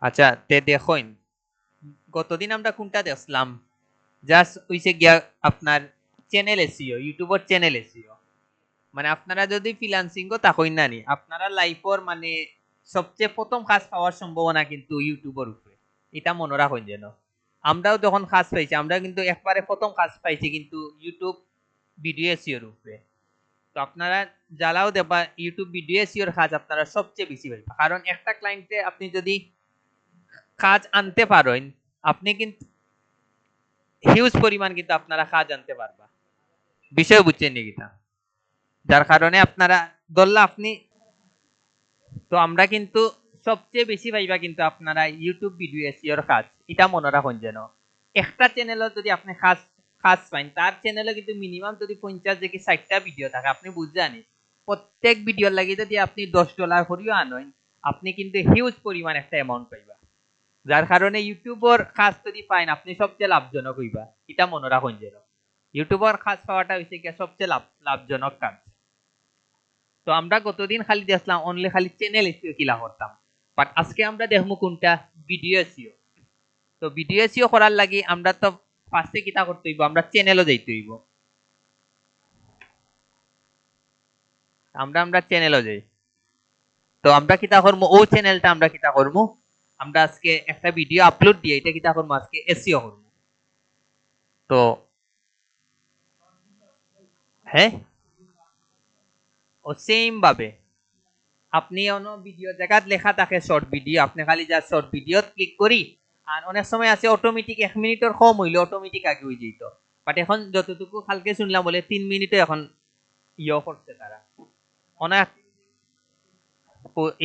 আচ্ছা তে দেখুন গতদিন আমরা কোনটা দেখলাম জাস্ট হইছে গিয়া আপনার চ্যানেল এসইও ইউটিউবের চ্যানেল এসইও মানে আপনারা যদি ফ্রিল্যান্সিং ও তা কইন নানি আপনারা লাইফর মানে সবচেয়ে প্রথম কাজ পাওয়ার সম্ভাবনা কিন্তু ইউটিউবের উপরে এটা মনে রাখুন যেন আমরাও যখন কাজ পাইছি আমরা কিন্তু একবারে প্রথম কাজ পাইছি কিন্তু ইউটিউব ভিডিও এসইওর উপরে তো আপনারা জ্বালাও দেবা ইউটিউব ভিডিও এসইওর কাজ আপনারা সবচেয়ে বেশি পাইবা কারণ একটা ক্লায়েন্টে আপনি যদি কাজ আনতে পারেন আপনি কিন্তু হিউজ পরিমাণ কিন্তু আপনারা কাজ আনতে পারবা বিষয় বুঝছেন নাকি তা যার কারণে আপনারা ধরলা আপনি তো আমরা কিন্তু সবচেয়ে বেশি পাইবা কিন্তু আপনারা ইউটিউব ভিডিও এসইওর কাজ এটা মনে রাখুন যেন একটা চ্যানেলও যদি আপনি কাজ কাজ পাইন তার চ্যানেলে কিন্তু মিনিমাম যদি 50 থেকে 60টা ভিডিও থাকে আপনি বুঝজানি প্রত্যেক ভিডিওর লাগি যদি আপনি $10 করিও আনেন আপনি কিন্তু হিউজ পরিমাণ একটা অ্যামাউন্ট পাইবা যার কারণে ইউটিউবের কাজ যদি পাইন আপনি সবচেয়ে লাভজনক হইবা এটা মনে রাখুন যেন ইউটিউবের কাজ পাওয়াটা হইছে কি সবচেয়ে লাভজনক কাজ তো আমরা গতদিন খালি দেখলাম অনলি খালি চ্যানেল এসইও কিলা করতাম বাট আজকে আমরা দেখবো কোনটা ভিডিও এসইও তো ভিডিও এসইও করার লাগি আমরা তো ফার্স্টে কিতা করতে হইব আমরা চ্যানেলও যাইতে হইব আমরা চ্যানেলও যাই তো আমরা কিতা করবো ও চ্যানেলটা আমরা কিতা করবো আমরা আজকে একটা ভিডিও আপলোড দিয়ে এটা কিতা করবো আজকে এসইও করবো তো হ্যাঁ ও সেম ভাবে আপনি অন্য ভিডিও জায়গাত লেখা থাকে শর্ট ভিডিও আপনি খালি যা শর্ট ভিডিও ক্লিক করি আর অনেক সময় আছে অটোমেটিক 1 মিনিটের কম হইলে অটোমেটিক আগে হয়ে যেত বাট এখন যতটুকু কালকে শুনলাম বলে 3 মিনিটে এখন ইয়ে করছে তারা অনেক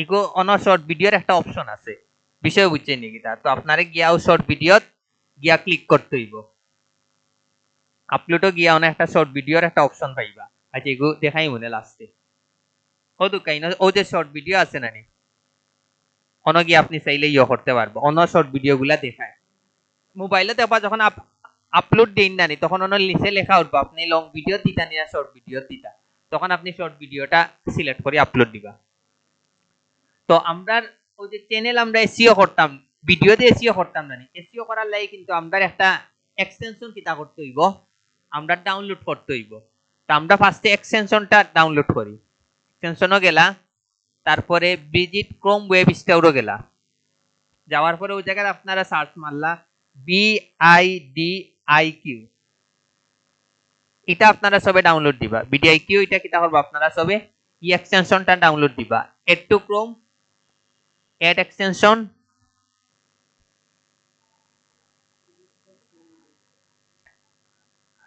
ইগো অন শর্ট ভিডিওর একটা অপশন আছে বিষয় বুঝছেন নাকি তা তো আপনারে গিয়াও শর্ট ভিডিও গিয়া ক্লিক করতে হইব আপলোডও গিয়া অনেক একটা শর্ট ভিডিওর একটা অপশন পাইবা আচ্ছা এগো দেখাই মনে লাস্টে ও তো কাইন ও যে শর্ট ভিডিও আছে নানি অন গিয়ে আপনি চাইলে ইয়ে করতে পারবো অন্য শর্ট ভিডিও গুলা দেখায় মোবাইলে দেখবা যখন আপলোড দিন নানি তখন অন্য লিসে লেখা উঠবো আপনি লং ভিডিও দিতা নিয়া শর্ট ভিডিও দিতা তখন আপনি শর্ট ভিডিওটা সিলেক্ট করে আপলোড দিবা তো আমরা ওই যে চ্যানেল আমরা এসইও করতাম ভিডিও দিয়ে এসইও করতাম না এসইও করার লাগে কিন্তু আমরা একটা এক্সটেনশন কিতা করতে হইব আমরা ডাউনলোড করতে হইব তো আমরা ফার্স্টে এক্সটেনশনটা ডাউনলোড করি এক্সটেনশনও গেলা তারপরে ভিজিট ক্রোম ওয়েব স্টোরও গেলা যাওয়ার পরে ওই জায়গায় আপনারা সার্চ মারলা বিআইডিআইকিউ এটা আপনারা সবে ডাউনলোড দিবা বিডিআইকিউ এটা কিতা করবা আপনারা সবে এই এক্সটেনশনটা ডাউনলোড দিবা add to Chrome add extension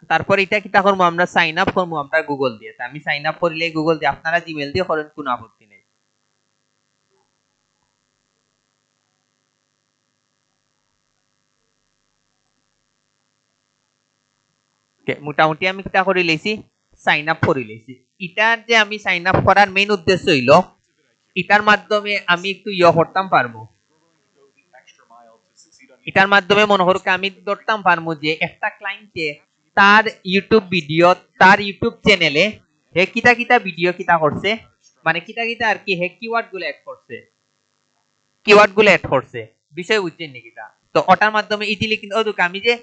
তারপর এটা কিতা করবো আমরা সাইন আপ করবো আমরা গুগল দিয়ে আমি সাইন আপ করিলে গুগল দিয়ে আপনারা জিমেল দিয়ে করেন কোনো আপত্তি নেই মোটামুটি আমি কিতা করে লেছি সাইন আপ করে লেছি এটার যে আমি সাইন আপ করার মেইন উদ্দেশ্য হইল এটার মাধ্যমে আমি একটু ইয়ে করতাম পারবো এটার মাধ্যমে মনে করো আমি ধরতাম পারবো যে একটা ক্লায়েন্টে তার ইউটিউব ভিডিও তার ইউটিউব চ্যানেলে হে কিতা কিতা ভিডিও কিতা করছে মানে কিতা কিতা আর কি হে কিওয়ার্ড গুলো অ্যাড করছে কিওয়ার্ড গুলো অ্যাড করছে বিষয় বুঝছেন নাকি তা তো ওটার মাধ্যমে ইজিলি কিন্তু ওদুকে আমি যে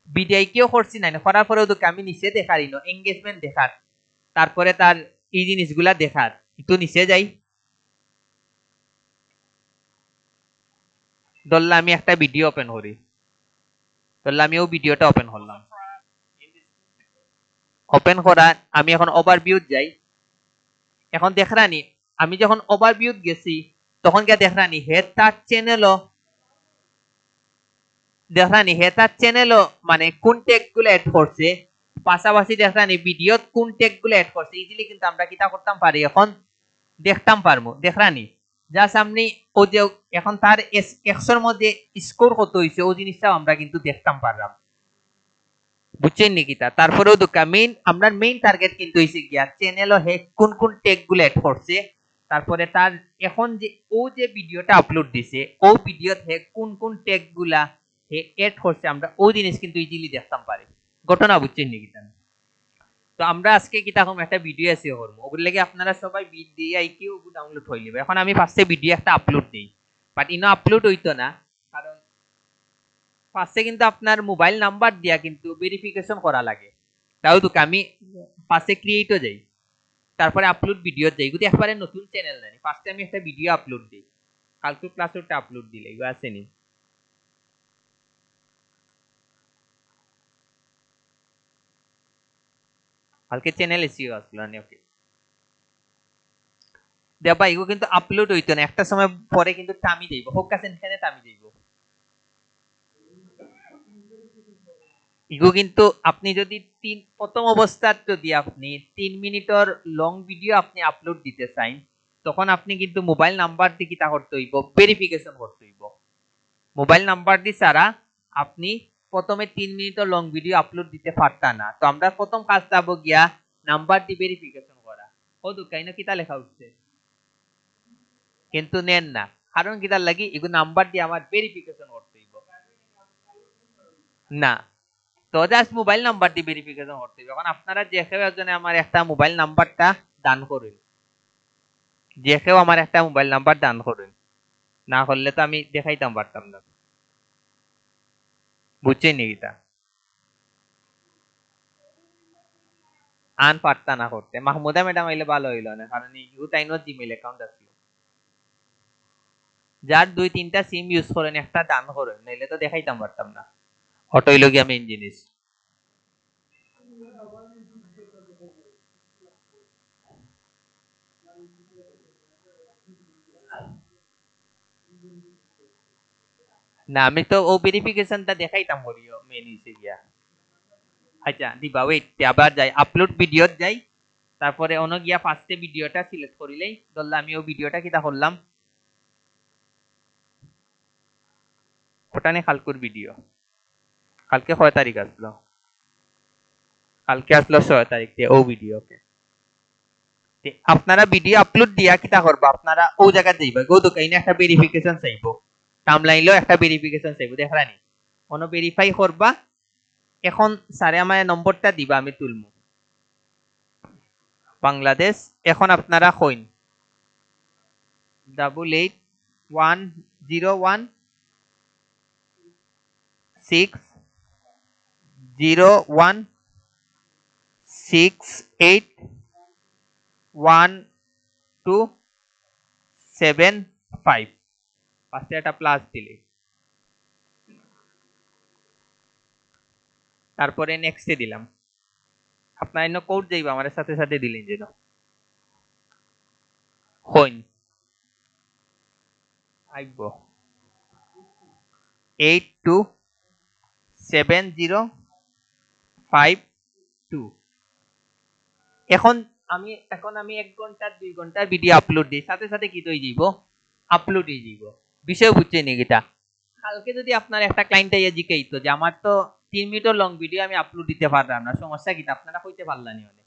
বিডিআই কেও করছি না করার পরে ওদুকে আমি নিচে দেখার এঙ্গেজমেন্ট দেখার তারপরে তার এই জিনিসগুলা দেখার একটু নিচে যাই ধরলাম আমি একটা ভিডিও ওপেন করি ধরলাম আমি ও ভিডিওটা ওপেন করলাম ওপেন করা আমি এখন ওভারভিউ যাই এখন দেখরানি আমি যখন ওভারভিউ গেছি তখন কে দেখরানি হে তার চ্যানেলও দেখরানি হে তার চ্যানেলও মানে কোন ট্যাগ গুলো অ্যাড করছে পাশাপাশি দেখরানি ভিডিও কোন ট্যাগ গুলো অ্যাড করছে ইজিলি কিন্তু আমরা কিটা করতাম পারি এখন দেখতাম পারবো দেখরানি জাস্ট আপনি ও যে এখন তার 100 এর মধ্যে স্কোর কত হইছে ও জিনিসটাও আমরা কিন্তু দেখতাম পারলাম বুঝছেন নাকি তা তারপরেও তো মেইন আমরা মেইন টার্গেট কিন্তু হইছে গিয়া চ্যানেলও হে কোন কোন ট্যাগ গুলো অ্যাড করছে তারপরে তার এখন যে ও যে ভিডিওটা আপলোড দিছে ও ভিডিওতে হে কোন কোন ট্যাগ গুলা হে অ্যাড করছে আমরা ও জিনিস কিন্তু ইজিলি দেখতাম পারি ঘটনা বুঝছেন নাকি তা তো আমরা আজকে কি তখন একটা ভিডিও এসিও করব ওগুলো লাগি আপনারা সবাই বিডিআইকিউ ডাউনলোড হয়ে নেবে এখন আমি ফার্স্টে ভিডিও একটা আপলোড দেই বাট ইনো আপলোড হইতো না, কারণ ফার্স্টে কিন্তু আপনার মোবাইল নাম্বার দিয়া কিন্তু ভেরিফিকেশন করা লাগে। তাও তো আমি ফার্স্টে ক্রিয়েটও যাই, তারপরে আপলোড ভিডিও যাই, যদি একবারে নতুন চ্যানেল নেই ফার্স্টে আমি একটা ভিডিও আপলোড দিই, কালকে ক্লাসটা আপলোড দিলে এগুলো আসেনি। কালকে চ্যানেল এসিও আসলো না, ওকে দেবা এগুলো কিন্তু আপলোড হইতো না, একটা সময় পরে কিন্তু টামি যাইব, হোক কাছে এখানে টামি যাইব। এগুলো কিন্তু আপনি যদি প্রথম অবস্থার যদি আপনি 3 মিনিটের লং ভিডিও আপনি আপলোড দিতে চান, তখন আপনি কিন্তু মোবাইল নাম্বার দিয়ে কিতা করতে হইব, ভেরিফিকেশন করতে হইব। মোবাইল নাম্বার দিয়ে ছাড়া আপনি প্রথমে 3 মিনিটের লং ভিডিও আপলোড দিতে পারতা না। তো আমরা প্রথম কাজ যাবো গিয়া নাম্বার দিয়ে ভেরিফিকেশন করা। ও দুকাই না কিতা লেখা উঠছে, কিন্তু নেন না, কারণ কিতার লাগি এগুলো নাম্বার দিয়ে আমার ভেরিফিকেশন করতে হইব না। তো জাস্ট মোবাইল নাম্বার দিয়ে ভেরিফিকেশন করতে হইব। এখন আপনারা যে কেউ একজনে আমার একটা মোবাইল নাম্বারটা দান করুন, যে কেউ আমার একটা মোবাইল নাম্বার দান করুন, না করলে তো আমি দেখাইতাম পারতাম না, বুঝছেন নি গীতা? আন পারতা না করতে, মাহমুদা ম্যাডাম আইলে ভালো হইলো না, কারণ ইউ তাইনো জিমেইল অ্যাকাউন্ট আছে, যার 2-3টা সিম ইউজ করেন একটা দান করেন, নাইলে তো দেখাইতাম পারতাম না। অটো হইলো গিয়া মেইন জিনিস। না আমি তো ও ভেরিফিকেশনটা দেখাইতাম করিও মেইন হইছে গিয়া। আচ্ছা দিবা ওয়েট, আবার যাই আপলোড ভিডিও যাই, তারপরে অন্য গিয়া ফার্স্টে ভিডিওটা সিলেক্ট করিলেই ধরলাম আমি ও ভিডিওটা কিটা করলাম, ওটা নে কালকুর ভিডিও, কালকে 6 তারিখ আসলো, কালকে আসলো 6 তারিখ ও ভিডিওকে আপনারা ভিডিও আপলোড দিয়া কিটা করবা, আপনারা ও জায়গা যাইবা গো দোকাইনে একটা ভেরিফিকেশন চাইবো, টাইমলাইনও একটা ভেরিফিকেশন চাইবো, দেখরানি অন ভেরিফাই করবা। এখন স্যারে আমার নম্বরটা দিবা, আমি তুলমু বাংলাদেশ। এখন আপনারা কইন 8881681275, ফার্স্টে একটা প্লাস দিলে, তারপরে নেক্সটে দিলাম। আপনার এনে কোড যাইবা আমার সাথে সাথে দিলেন যেন হইন আইব 827052। এখন আমি 1 ঘন্টা 2 ঘন্টার ভিডিও আপলোড দিই, সাথে সাথে কি তৈরি যাইব, আপলোড হয়ে যাইব। বিষয় বুঝছেন এটা? কালকে যদি আপনার একটা ক্লায়েন্ট আইয়া জিজ্ঞাসিত যে আমার তো 3 মিনিটের লং ভিডিও আমি আপলোড দিতে পারলাম না, সমস্যা কি? আপনারা কইতে পারলানি অনেক,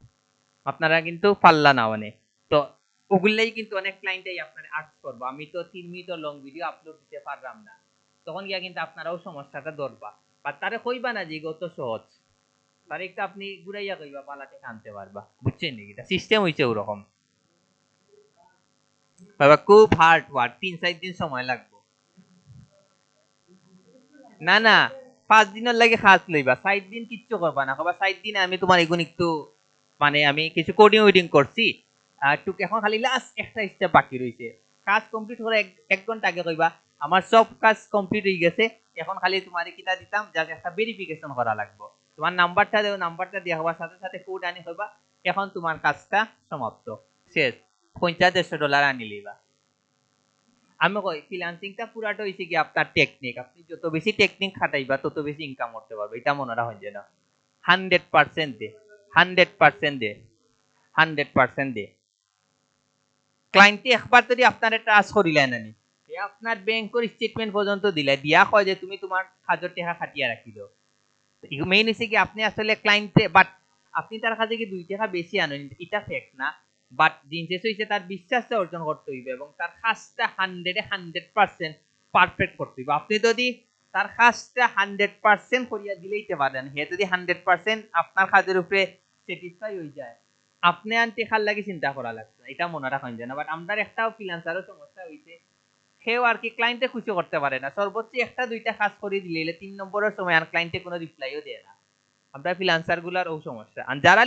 আপনারা কিন্তু পারলা না অনেক। তো ওগুলাই কিন্তু অনেক ক্লায়েন্টই আপনার আস্ক করবো, আমি তো 3 মিনিটের লং ভিডিও আপলোড দিতে পারলাম না, তখন গিয়া কিন্তু আপনারাও সমস্যাটা ধরবা, বা তারে কইবা না যে গত সহজ, তার একটা আপনি ঘুরাইয়া কইবা পালাতে আনতে পারবা, বুঝছেন নাকি? এটা সিস্টেম হইছে ওরকম। বাবা খুব হার্ড ওয়ার্ক, 3-4 দিন সময় লাগবে। না না, 5 দিনের লাগে খাস লইবা, 4 দিন কিচ্ছু করবা না, কবা 4 দিনে আমি তোমার এগুন একটু মানে আমি কিছু কোডিং উইডিং করছি, আর টুক এখন খালি লাস্ট একটা স্টেপ বাকি রইছে, কাজ কমপ্লিট করে 1 ঘন্টা আগে কইবা আমার সব কাজ কমপ্লিট হয়ে গেছে, এখন খালি তোমারে কিটা দিতাম যা একটা ভেরিফিকেশন করা লাগবে, তোমার নাম্বারটা দেও, নাম্বারটা দিয়া হবার সাথে সাথে কোড আনি হইবা, এখন তোমার কাজটা সমাপ্ত, শেষ। $50-100 আনি লইবা। আমি কই ফ্রিল্যান্সিংটা পুরাটা হইছে কি আপনার টেকনিক, আপনি যত বেশি টেকনিক খাটাইবা তত বেশি ইনকাম করতে পারবে, এটা মনে রাখুন যেন। 100% দে, 100% দে, 100% দে। ক্লায়েন্টে একবার যদি আপনার ট্রাস্ট করিলেন নানি, এ আপনার ব্যাংকের স্টেটমেন্ট পর্যন্ত দিলে দিয়া কয় যে তুমি তোমার হাজার টাকা খাটিয়া রাখি দাও। মেইন হইছে কি আপনি আসলে ক্লায়েন্টে, বাট আপনি তার কাছে কি 2 টাকা বেশি আনেন এটা ফেক না, বাট দিন শেষ হইছে তার বিশ্বাসটা অর্জন করতে হইবে এবং তার কাজটা 100% পারফেক্ট করতে হইবে। আপনি যদি তার কাজটা 100% করিয়া দিলেইতে পারেন, হে যদি 100% আপনার কাজের উপরে স্যাটিসফাই হয়ে যায়, আপনি আনতে খাল লাগে চিন্তা করা লাগছে, এটা মনে রাখেন যেন। বাট আমরা একটাও ফ্রিল্যান্সারও সমস্যা হইছে, সেও আর কি ক্লায়েন্টে খুশি করতে পারে না, সর্বোচ্চ একটা দুইটা কাজ করে দিলে 3 নম্বরের সময় আর ক্লায়েন্টে কোনো রিপ্লাইও দেয় না। আমরা ফ্রিল্যান্সার গুলার ও সমস্যা। আর যারা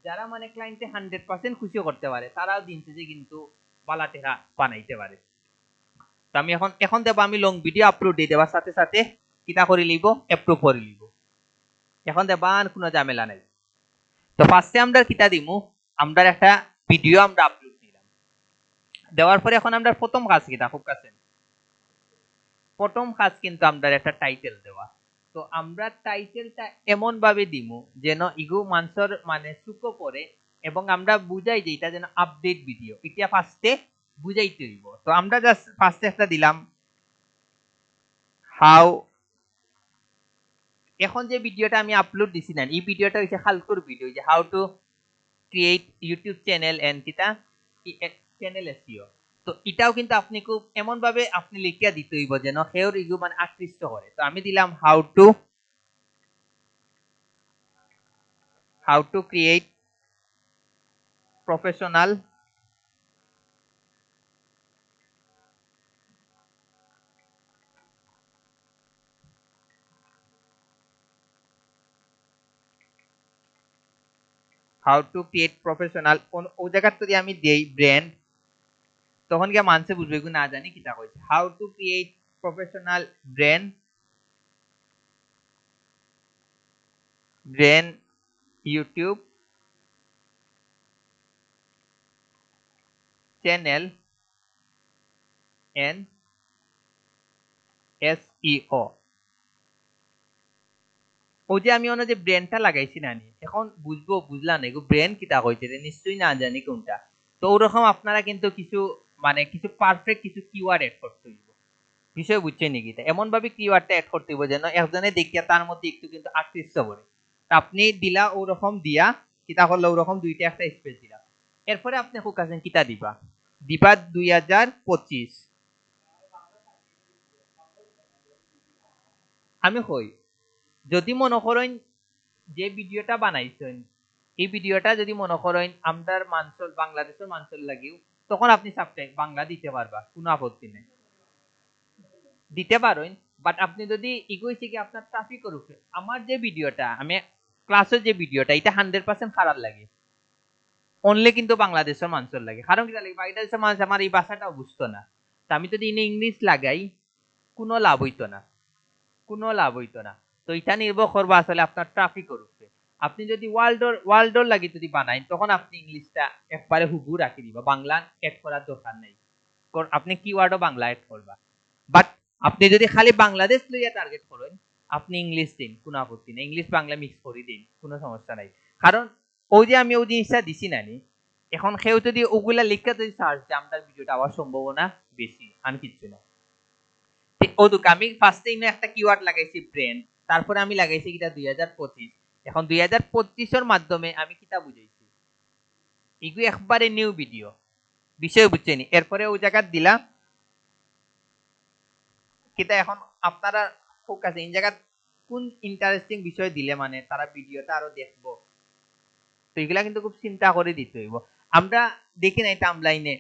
যারা মানে ক্লায়েন্টে 100% খুশি করতে পারে তারাও দিন শেষে কিন্তু বালা টেকা বানাইতে পারে। তো আমি এখন এখন দেব আমি লং ভিডিও আপলোড দিয়ে দেওয়ার সাথে সাথে কিতা করে লিব, অ্যাপ্রুভ করে লিব। এখন দেবান কোনো ঝামেলা নাই। তো ফার্স্টে আমরা কিতা দিমু, আমরা একটা ভিডিও আমরা আপলোড দিলাম, দেওয়ার পরে এখন আমরা প্রথম কাজ কিতা খুব কাছে, প্রথম কাজ কিন্তু আমরা একটা টাইটেল দেওয়া। তো আমরা টাইটেলটা এমন ভাবে দিমু যেন ইগু মানসর মানে সুকো পড়ে এবং আমরা বুঝাই যে এটা যেন আপডেট ভিডিও, এটা ফার্স্টে বুঝাইতে হইব। তো আমরা জাস্ট ফার্স্টে একটা দিলাম হাউ, এখন যে ভিডিওটা আমি আপলোড দিছি না এই ভিডিওটা হইছে খালকুর ভিডিও, যে how to create YouTube channel and কিতা চ্যানেল এসইও। তো এটাও কিন্তু আপনি খুব এমন ভাবে আপনি লিখিয়া দিতে হইব যেন হেওর ইগু মানে আকৃষ্ট করে। তো আমি দিলাম how to create professional how to create professional ও জায়গার যদি আমি দেই ব্র্যান্ড, তখন গিয়ে মানুষে বুঝবে না জানি কিটা কইছে। How to create professional brand YouTube channel and SEO. ও যে আমি যে ব্র্যান্ডটা লাগাইছি না নি, এখন বুঝলা না ব্র্যান্ড কিটা কইছে নিশ্চয়ই না জানি কোনটা। তো ওরকম আপনারা কিন্তু কিছু মানে কিছু পারফেক্ট কিছু কিওয়ার্ড এড করতে হইব, বিষয় বুঝছেন নাকি? এমন ভাবে কিওয়ার্ডটা এড করতে হইব যেন একজনে দেখিয়া তার মধ্যে একটু কিন্তু আকৃষ্ট করে। আপনি দিলা ওরকম দিয়া কিতা করলে ওরকম দুইটা একটা স্পেস দিলা, এরপরে আপনি কাছেন কিতা দিবা, দিবা 2025। আমি কই যদি মনে করেন যে ভিডিওটা বানাইছেন এই ভিডিওটা যদি মনে করেন আমরার মানসল বাংলাদেশের মানসল লাগিও, তখন আপনি সাবটাইটেল বাংলা দিতে পারবা, কোনো আপত্তি নেই, দিতে পারেন। বাট আপনি যদি ইগোইছে কি আপনার ট্রাফিক করুক, আমার যে ভিডিওটা আমি ক্লাসের যে ভিডিওটা এটা 100% খারাপ লাগে, অনলি কিন্তু বাংলাদেশের মানুষের লাগে। কারণ কি লাগে, বাংলাদেশের মানুষ আমার এই ভাষাটাও বুঝতো না। তো আমি যদি ইংলিশ লাগাই কোনো লাভ হইতো না, কোনো লাভ হইতো না। তো এটা নির্ভর করবো আসলে আপনার ট্রাফিকের উপরে। আপনি যদি ওয়ার্ল্ডর লাগি যদি বানাই তখন আপনি ইংলিশটা একবারে হুবু রাখি দিবা, বাংলা এড করার দরকার নেই, আপনি কিওয়ার্ডও বাংলা এড করবা। বাট আপনি যদি খালি বাংলাদেশ লইয়া টার্গেট করেন আপনি ইংলিশ দিন, কোনো আপত্তি নেই, ইংলিশ বাংলা মিক্স করে দিন, কোনো সমস্যা নাই। কারণ ওই যে আমি ওই জিনিসটা দিছি নানি, এখন কেউ যদি ওগুলা লিখে যদি সার্চ দেয় আমার ভিডিওটা আবার সম্ভাবনা বেশি, আর কিচ্ছু না। ওদুক আমি ফার্স্টে একটা কিওয়ার্ড লাগাইছি ব্র্যান্ড, তারপরে আমি লাগাইছি কিটা 2025। এখন 2025 এর মাধ্যমে আমি কিতা বুঝাইছি এগুলো একবারে নিউ ভিডিও, বিষয় বুঝছেনি। এরপরে ওই জায়গা দিলা কিতা, এখন আপনারা ফোকাস এই জায়গা কোন ইন্টারেস্টিং বিষয় দিলে মানে তারা ভিডিওটা আরো দেখবো। তো এগুলা কিন্তু খুব চিন্তা করে দিতে হইব। আমরা দেখি নাই টাইমলাইনে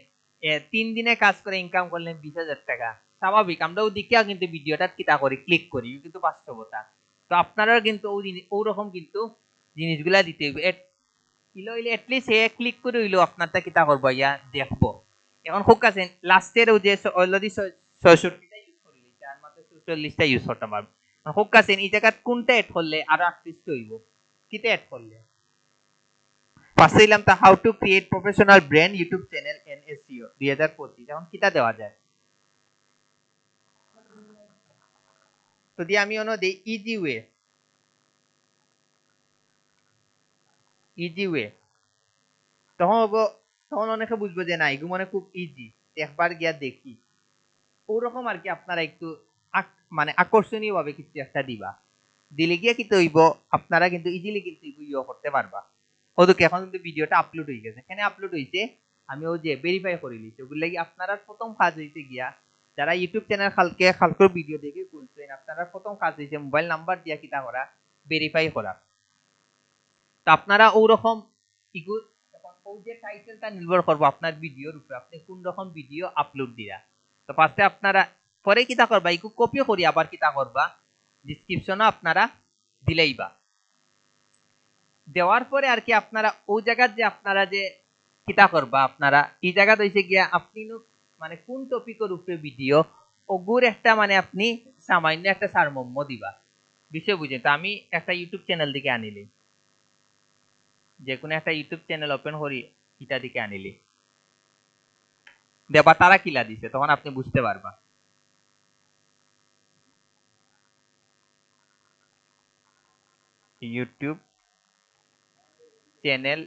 3 দিনে কাজ করে ইনকাম করলেন 20,000 টাকা, স্বাভাবিক আমরাও দেখিয়া কিন্তু ভিডিওটা কিতা করি ক্লিক করি, কিন্তু বাস্তবতা। তো আপনারাও কিন্তু ওরকম কিন্তু জিনিসগুলা দিতে হইব, এটলিস্ট হে ক্লিক করে হইলো আপনারটা কিতা করবো ইয়া দেখবো। এখন খুব কাছে লাস্টের যে অলরেডি 66টা ইউজ করিলি তার মাত্র 44টা ইউজ করতে পারবো। খুব কাছে এই জায়গা কোনটা এড করলে আরো আকৃষ্ট হইব, কিটা এড করলে ফার্স্ট দিলাম তা how to create professional brand YouTube channel and SEO 2025। এখন কিটা দেওয়া যায়, যদি আমি অন্য দেই ইজি ওয়ে, তখন তখন অনেকে বুঝবো যে না এগুলো মানে খুব ইজি, একবার গিয়া দেখি। ওরকম আর কি আপনারা একটু মানে আকর্ষণীয় ভাবে কিছু একটা দিবা, দিলে গিয়ে কি হইব আপনারা কিন্তু ইজিলি কিন্তু ইয়ে করতে পারবা। ওদেরকে এখন কিন্তু ভিডিওটা আপলোড হয়ে গেছে, এখানে আপলোড হয়েছে, আমি ওই যে ভেরিফাই করে নিচ্ছি। ওগুলো লাগি আপনারা প্রথম কাজ হইতে গিয়া যারা ইউটিউব চ্যানেল খালকের ভিডিও দেখে খুলছেন, আপনারা প্রথম কাজ হইছে মোবাইল নাম্বার দিয়া কিটা করা, ভেরিফাই করা। তো আপনারা ওরকম ইগু ওই যে টাইটেলটা নির্ভর করবো আপনার ভিডিওর উপরে, আপনি কোন রকম ভিডিও আপলোড দিরা। তো ফার্স্টে আপনারা পরে কিতা করবা ইকু কপি করি আবার কিতা করবা ডেসক্রিপশনও আপনারা দিলেইবা দেওয়ার পরে আর কি আপনারা ওই জায়গা যে আপনারা যে কিতা করবা আপনারা এই জায়গা হইছে গিয়া আপনি মানে কোন টপিকের উপরে ভিডিও ওগুর একটা মানে আপনি সামান্য একটা সারমর্ম দিবা বিষয় বুঝে তো আমি একটা ইউটিউব চ্যানেল দিকে আনিলি যে কোনো একটা ইউটিউব চ্যানেল ওপেন করি এটা দিকে আনিলি দেবা তারা কিলা দিছে তখন আপনি বুঝতে পারবা ইউটিউব চ্যানেল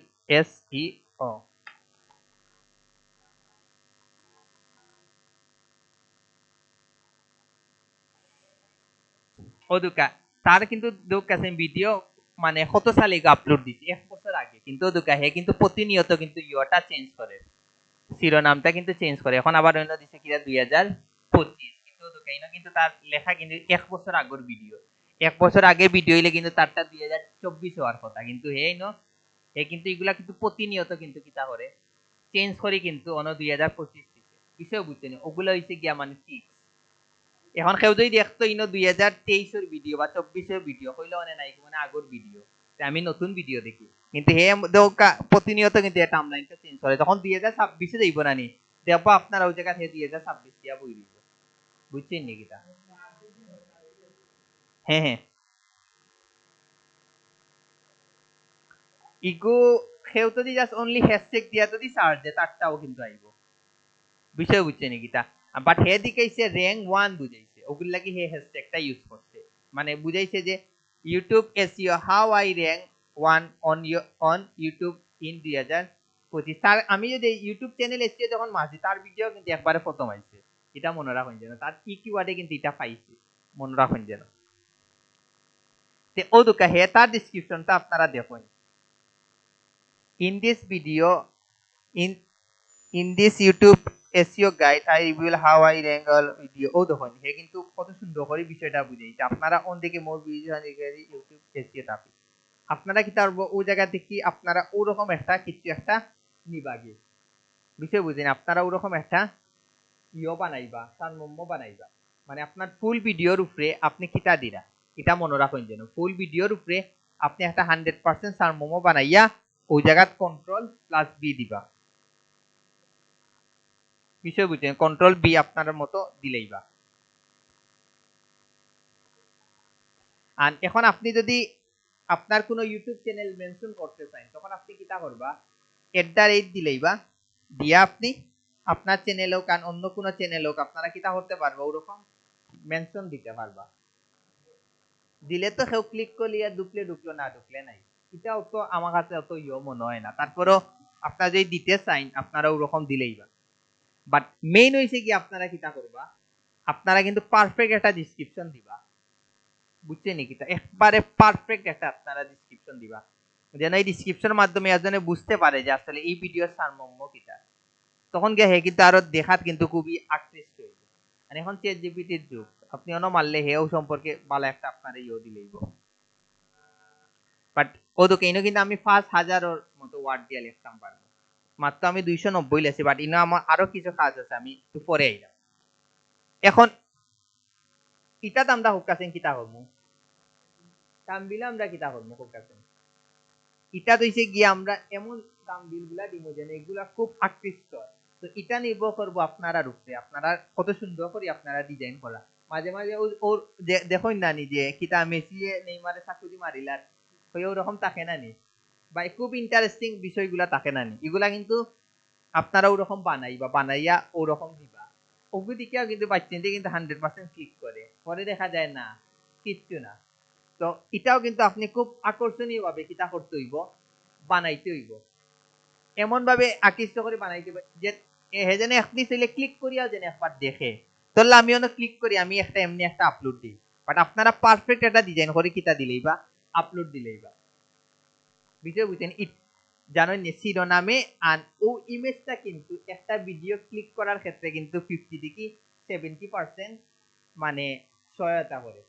SEO ও দুকা তার কিন্তু দুকাছে ভিডিও মানে কত সালে আপলোড দিছি 1 বছর আগে কিন্তু দুকা হে কিন্তু প্রতিনিয়ত কিন্তু ইয়োটা চেঞ্জ করে শিরোনামটা কিন্তু চেঞ্জ করে এখন আবার অন্য দিছে কিরা 2025 কিন্তু দুকাইনো কিন্তু তার লেখা কিন্তু 1 বছর আগের ভিডিও 1 বছর আগে ভিডিও হইলে কিন্তু তারটা 2024 হওয়ার কথা কিন্তু হে কিন্তু এগুলা কিন্তু প্রতিনিয়ত কিন্তু কিতা করে চেঞ্জ করে কিন্তু অন্য 2025 থেকে বিষয় বুঝছেন ওগুলা হইছে গিয়া মানে ফিক্স এখন কেউ যদি দেখতো ইনো 2023 এর ভিডিও বা 24 এর ভিডিও হইলে মানে নাই মানে আগর ভিডিও আমি নতুন ভিডিও দেখি কিন্তু হে প্রতিনিয়ত কিন্তু এটা টাইমলাইনটা চেঞ্জ করে তখন 2026 এ যাইব না নি দেখবো আপনারা ওই জায়গা থেকে 2026 দিয়া বই দিব বুঝছেন নাকি তা হ্যাঁ হ্যাঁ ইগো কেউ যদি জাস্ট অনলি হ্যাশট্যাগ দিয়া যদি সার্চ দেয় তারটাও কিন্তু আইব বিষয় বুঝছে নাকি তা বাট হে দিকেছে র্যাঙ্ক 1 বুঝাইছে ওগুলো লাগি হে হ্যাশট্যাগটা ইউজ করছে মানে বুঝাইছে যে YouTube SEO how I rank 1 on YouTube in 2025 তার আমি যদি ইউটিউব চ্যানেল এসইও যখন মাঝি তার ভিডিও কিন্তু একবারে প্রথম আইছে এটা মনে রাখুন যেন তার কি কিওয়ার্ডে কিন্তু এটা পাইছে মনে রাখুন যেন তে ও দুকা হে তার ডেসক্রিপশনটা আপনারা দেখুন in this video in this YouTube SEO guide I reveal how I rank all video ও দেখুন হে কিন্তু কত সুন্দর করে বিষয়টা বুঝাইছে আপনারা অন দিকে মোর ভিডিও দেখে ইউটিউব SEO টপিক আপনারা কি তারবো ওই জায়গা দেখি আপনারা ওরকম একটা কিছু একটা নিবাগে বিষয় বুঝেন আপনারা ওরকম একটা ইও বানাইবা সারমর্ম বানাইবা মানে আপনার ফুল ভিডিওর উপরে আপনি কিতা দিরা এটা মনে রাখুন যেন ফুল ভিডিওর উপরে আপনি একটা 100% সারমর্ম বানাইয়া ওই জায়গাত কন্ট্রোল প্লাস বি দিবা বিষয় বুঝছেন কন্ট্রোল বি আপনার মতো দিলেইবা আর এখন আপনি যদি আপনার কোনো ইউটিউব চ্যানেল মেনশন করতে চান তখন আপনি কিটা করবা দিলেইবা দিয়া আপনি আপনার চ্যানেল হোক আর অন্য কোনো চ্যানেল হোক আপনারা কিটা করতে পারবা ওরকম মেনশন দিতে পারবা দিলে তো কেউ ক্লিক করলে আর ঢুকলো না ঢুকলে নাই এটাও তো আমার কাছে অত মনে হয় না তারপরও আপনারা যদি দিতে চান আপনারা ওরকম দিলেইবা বাট মেইন হইছে কি আপনারা কিটা করবা আপনারা কিন্তু পারফেক্ট একটা ডেসক্রিপশন দিবা বুঝছেন নাকি একবারে পারফেক্ট একটা আপনারা ডেসক্রিপশন দিবা যেন এই ডেসক্রিপশনের মাধ্যমে একজনে বুঝতে পারে যে আসলে এই ভিডিওর সারমর্ম কিটা তখন গিয়ে হে কিন্তু আরো দেখাত কিন্তু খুবই আকৃষ্ট হইবে আর এখন চ্যাট জিপিটির যুগ আপনি অন্য মারলে হেও সম্পর্কে ভালো একটা আপনার ইও দিলেইব বাট ও তো কেন কিন্তু আমি 5000 এর মতো ওয়ার্ড দিয়ে লিখতাম পারবো মাত্র আমি 290 লেছি বাট ইনো আমার আরো কিছু কাজ আছে আমি একটু পরে আইলাম এখন ইটা তো আমরা হুকাছেন কিতা করবো তামবিল আমরা কিতা করবো হুকাছেন ইটা দইছে গিয়ে আমরা এমন তামবিল গুলা দিব যেন এগুলা খুব আকৃষ্ট তো এটা নির্ভর করবো আপনারা রূপে আপনারা কত সুন্দর করে আপনারা ডিজাইন করা মাঝে মাঝে ওর দেখুন না নি যে কিতা মেসি নেইমারে সাকুদি মারিলার ওই ওরকম থাকে না নি বা খুব ইন্টারেস্টিং বিষয়গুলা থাকে না নি এগুলা কিন্তু আপনারা ওরকম বানাইয়া ওরকম দিবা ওগু দিকেও কিন্তু বাচ্চেন কিন্তু 100% ক্লিক করে পরে দেখা যায় না কিচ্ছু না তো এটাও কিন্তু আপনি খুব আকর্ষণীয় ভাবে কিতা করতে হইব বানাইতে হইব এমন ভাবে আকৃষ্ট করে বানাইতে যে হেজেনে আপনি চাইলে ক্লিক করিয়াও যেন একবার দেখে তাহলে আমিও না ক্লিক করি আমি একটা এমনি একটা আপলোড দিই বাট আপনারা পারফেক্ট একটা ডিজাইন করে কিতা দিলেই বা আপলোড দিলেই বা বিষয় বুঝছেন জানেন শিরোনামে আর ও ইমেজটা কিন্তু একটা ভিডিও ক্লিক করার ক্ষেত্রে কিন্তু 50 থেকে 70% মানে সহায়তা করে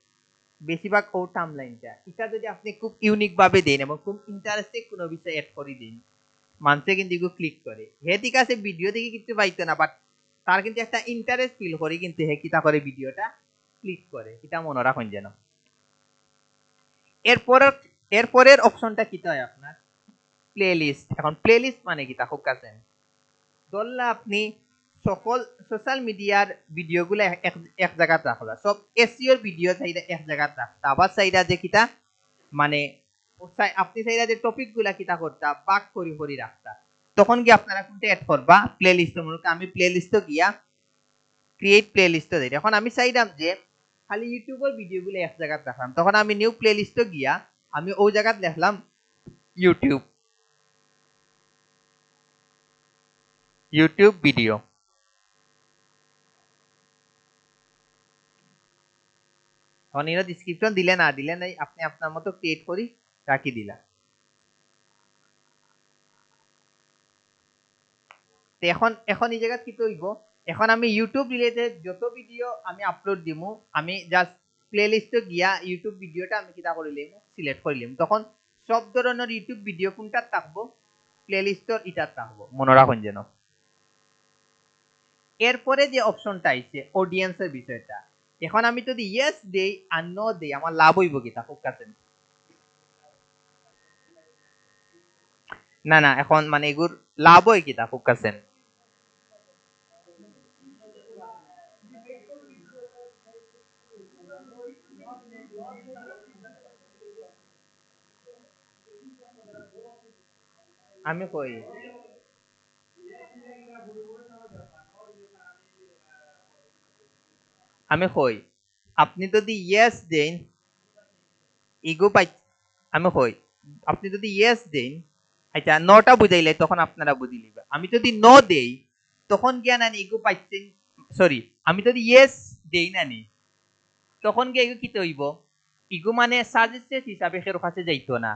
বেশিরভাগ ও টাইমলাইনটা এটা যদি আপনি খুব ইউনিক ভাবে দেন এবং খুব ইন্টারেস্টিং কোনো বিষয় এড করে দিন মানুষে কিন্তু এগুলো ক্লিক করে হে ঠিক আছে ভিডিও দেখে কিছু পাইতো না বাট তার কিন্তু একটা ইন্টারেস্ট ফিল করে কিন্তু হে কিতা করে ভিডিওটা ক্লিক করে, এটা মনে রাখুন যেন। এরপরের অপশনটা কিতা হয় আপনার প্লেলিস্ট। এখন প্লেলিস্ট মানে কিতা খুব কাছে ধরলা আপনি সকল সোশ্যাল মিডিয়ার ভিডিওগুলো এক জায়গায় রাখলা, সব এসইওর ভিডিও চাইরা এক জায়গায় রাখতা, আবার চাইরা যে কিতা মানে আপনি চাইরা যে টপিক গুলা কিতা করতা বাক করি করি রাখতা, তখন কি আপনারা কোনটা অ্যাড করবা প্লেলিস্ট মূলত। আমি প্লেলিস্ট গিয়া ক্রিয়েট প্লেলিস্ট দেই। এখন আমি চাইলাম যে খালি ইউটিউবের ভিডিওগুলো এক জায়গায় রাখলাম, তখন আমি নিউ প্লেলিস্ট গিয়া আমি ওই জায়গায় লিখলাম ইউটিউব, ইউটিউব ভিডিও। এখন এর ডেসক্রিপশন দিলে না দিলে নাই, আপনি আপনার মতো ক্রিয়েট করি রাখি দিলা। তো এখন এই জায়গা কি হইব, এখন আমি ইউটিউব রিলেটেড যত ভিডিও আমি আপলোড দিমু, আমি জাস্ট প্লেলিস্ট গিয়া ইউটিউব ভিডিওটা আমি কিটা করে লিমু সিলেক্ট করে লিমু, তখন সব ধরনের ইউটিউব ভিডিও কোনটা থাকবো প্লেলিস্টর এটা থাকবো, মনে রাখুন যেন। এরপরে যে অপশনটা আইছে অডিয়েন্সের বিষয়টা, এখন আমি যদি ইয়েস দেই আর নো দেই আমার লাভ হইব কিতা খুব কাছে না না, এখন মানে এগুর লাভ হয় কিতা খুব কাছে আমি কই আমি কই আপনি যদি ইয়েস দেন ইগো পাই, আমি কই আপনি যদি ইয়েস দেন আচ্ছা নটা বুঝাইলে তখন আপনারা বুঝি লিবা, আমি যদি নো দেই তখন গিয়া নানি ইগো পাইছেন, সরি আমি যদি ইয়েস দেই নানি তখন গিয়ে ইগো কিতে হইব, ইগো মানে সাজেস্টেড হিসাবে কেউ কাছে যাইতো না।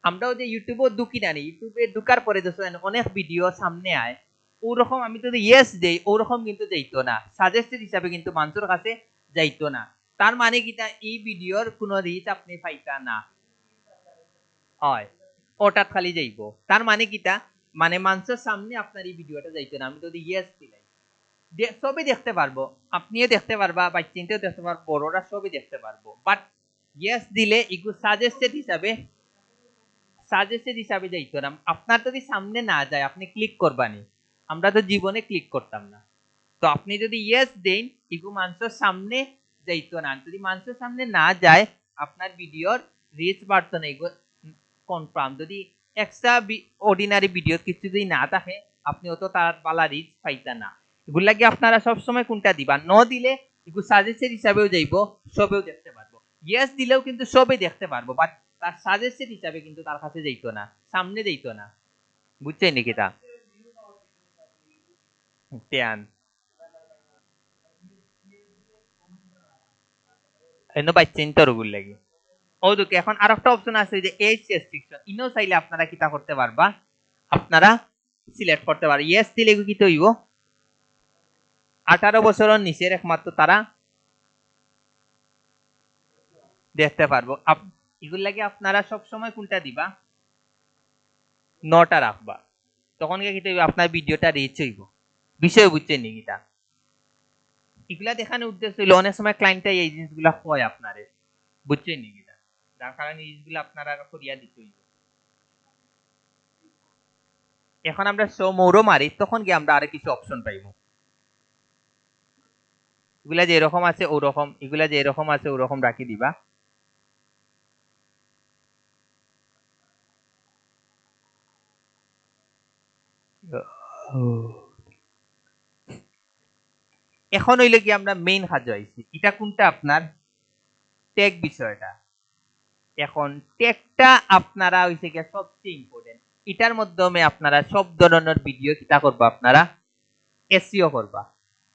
আমরাও যে ইউটিউবে ঢুকি নানি, ইউটিউবে ঢুকার পরে দেখেন অনেক ভিডিও সামনে আয়, ওরকম আমি যদি ইয়েস দেই ওরকম কিন্তু যাইতো না, সাজেস্টেড হিসাবে কিন্তু মানুষের কাছে যাইতো না। তার মানে কিটা এই ভিডিওর কোনো রিচ আপনি পাইতা না, হয় ওটা খালি যাইব। তার মানে কিটা মানে মানুষের সামনে আপনার এই ভিডিওটা যাইতো না, আমি যদি ইয়েস দিলাই সবই দেখতে পারবো, আপনিও দেখতে পারবা, বাচ্চাও দেখতে পারবো, বড়রা সবই দেখতে পারবো, বাট ইয়েস দিলে এগুলো সাজেস্টেড হিসাবে যাইতো না, আপনার যদি সামনে না যায় আপনি ক্লিক করবানি, আমরা তো জীবনে ক্লিক করতাম না। তো আপনি যদি ইয়েস দেন এগুলো মানুষের সামনে যাইতো না, যদি মানুষের সামনে না যায় আপনার ভিডিওর রিচ বাড়তো না, এগুলো কনফার্ম। যদি এক্সট্রা অর্ডিনারি ভিডিও কিছু যদি না থাকে আপনি অত তার পালা রিচ পাইতা না। এগুলো লাগে আপনারা সবসময় কোনটা দিবা, ন দিলে এগুলো সাজেস্টেড হিসাবেও যাইব, সবেও দেখতে পারবো, ইয়েস দিলেও কিন্তু সবই দেখতে পারবো, বাট তার সাজেস্টেড হিসাবে কিন্তু তার কাছে যাইতো না, সামনে যাইতো না, বুঝছেন নাকি তা ত্যান এনে পাইছেন তোর ওগুলো লাগে। ওদিকে এখন আরেকটা অপশন আছে যে এজ রেস্ট্রিকশন, ইনো চাইলে আপনারা কিটা করতে পারবা, আপনারা সিলেক্ট করতে পারবা, ইয়েস দিলে কি হইব 18 বছরের নিচের একমাত্র তারা দেখতে পারবো। এগুলো লাগে আপনারা সব সময় কোনটা দিবা নটা রাখবা, তখন কি হইব আপনার ভিডিওটা রিচ হইব, বিষয় বুঝছেন নি এটা। এগুলা দেখানোর উদ্দেশ্য হইলো অনেক সময় ক্লায়েন্টটা এই জিনিসগুলা হয় আপনারে, বুঝছেন নি এটা, যার কারণে এই জিনিসগুলো আপনারা করিয়া দিতে হইব। এখন আমরা শো মোরও মারি তখন কি আমরা আরো কিছু অপশন পাইবো, এগুলা যে এরকম আছে ওরকম, এগুলা যে এরকম আছে ওরকম রাখি দিবা। এখন হইলে কি আমরা মেইন কাজ আইছি, এটা কোনটা আপনার টেক বিষয়টা। এখন টেকটা আপনারা হইছে কি সবচেয়ে ইম্পর্টেন্ট, এটার মাধ্যমে আপনারা সব ধরনের ভিডিও কিটা করবা আপনারা এসইও করবা,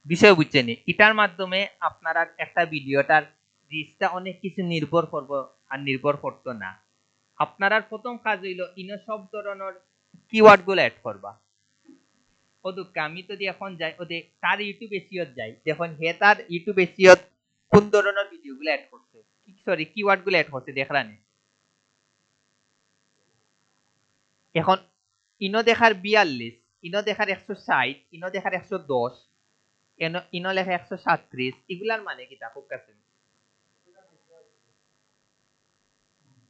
বিষয় বুঝছেন, এটার মাধ্যমে আপনারা একটা ভিডিওটার রিচটা অনেক কিছু নির্ভর করব আর নির্ভর করতো না। আপনারা প্রথম কাজ হইলো ইনো সব ধরনের কিওয়ার্ড গুলো অ্যাড করবা। ওদুক আমি যদি এখন যাই ওদের তার ইউটিউব এসিওত যাই, দেখুন হে তার ইউটিউব এসিওত কোন ধরনের ভিডিও গুলো অ্যাড করছে, সরি কিওয়ার্ড গুলো অ্যাড করছে দেখলানি। এখন ইনো দেখার 42, ইনো দেখার 160, ইনো দেখার 110, ইনো লেখা 137 এগুলার মানে কি তা খুব কাছে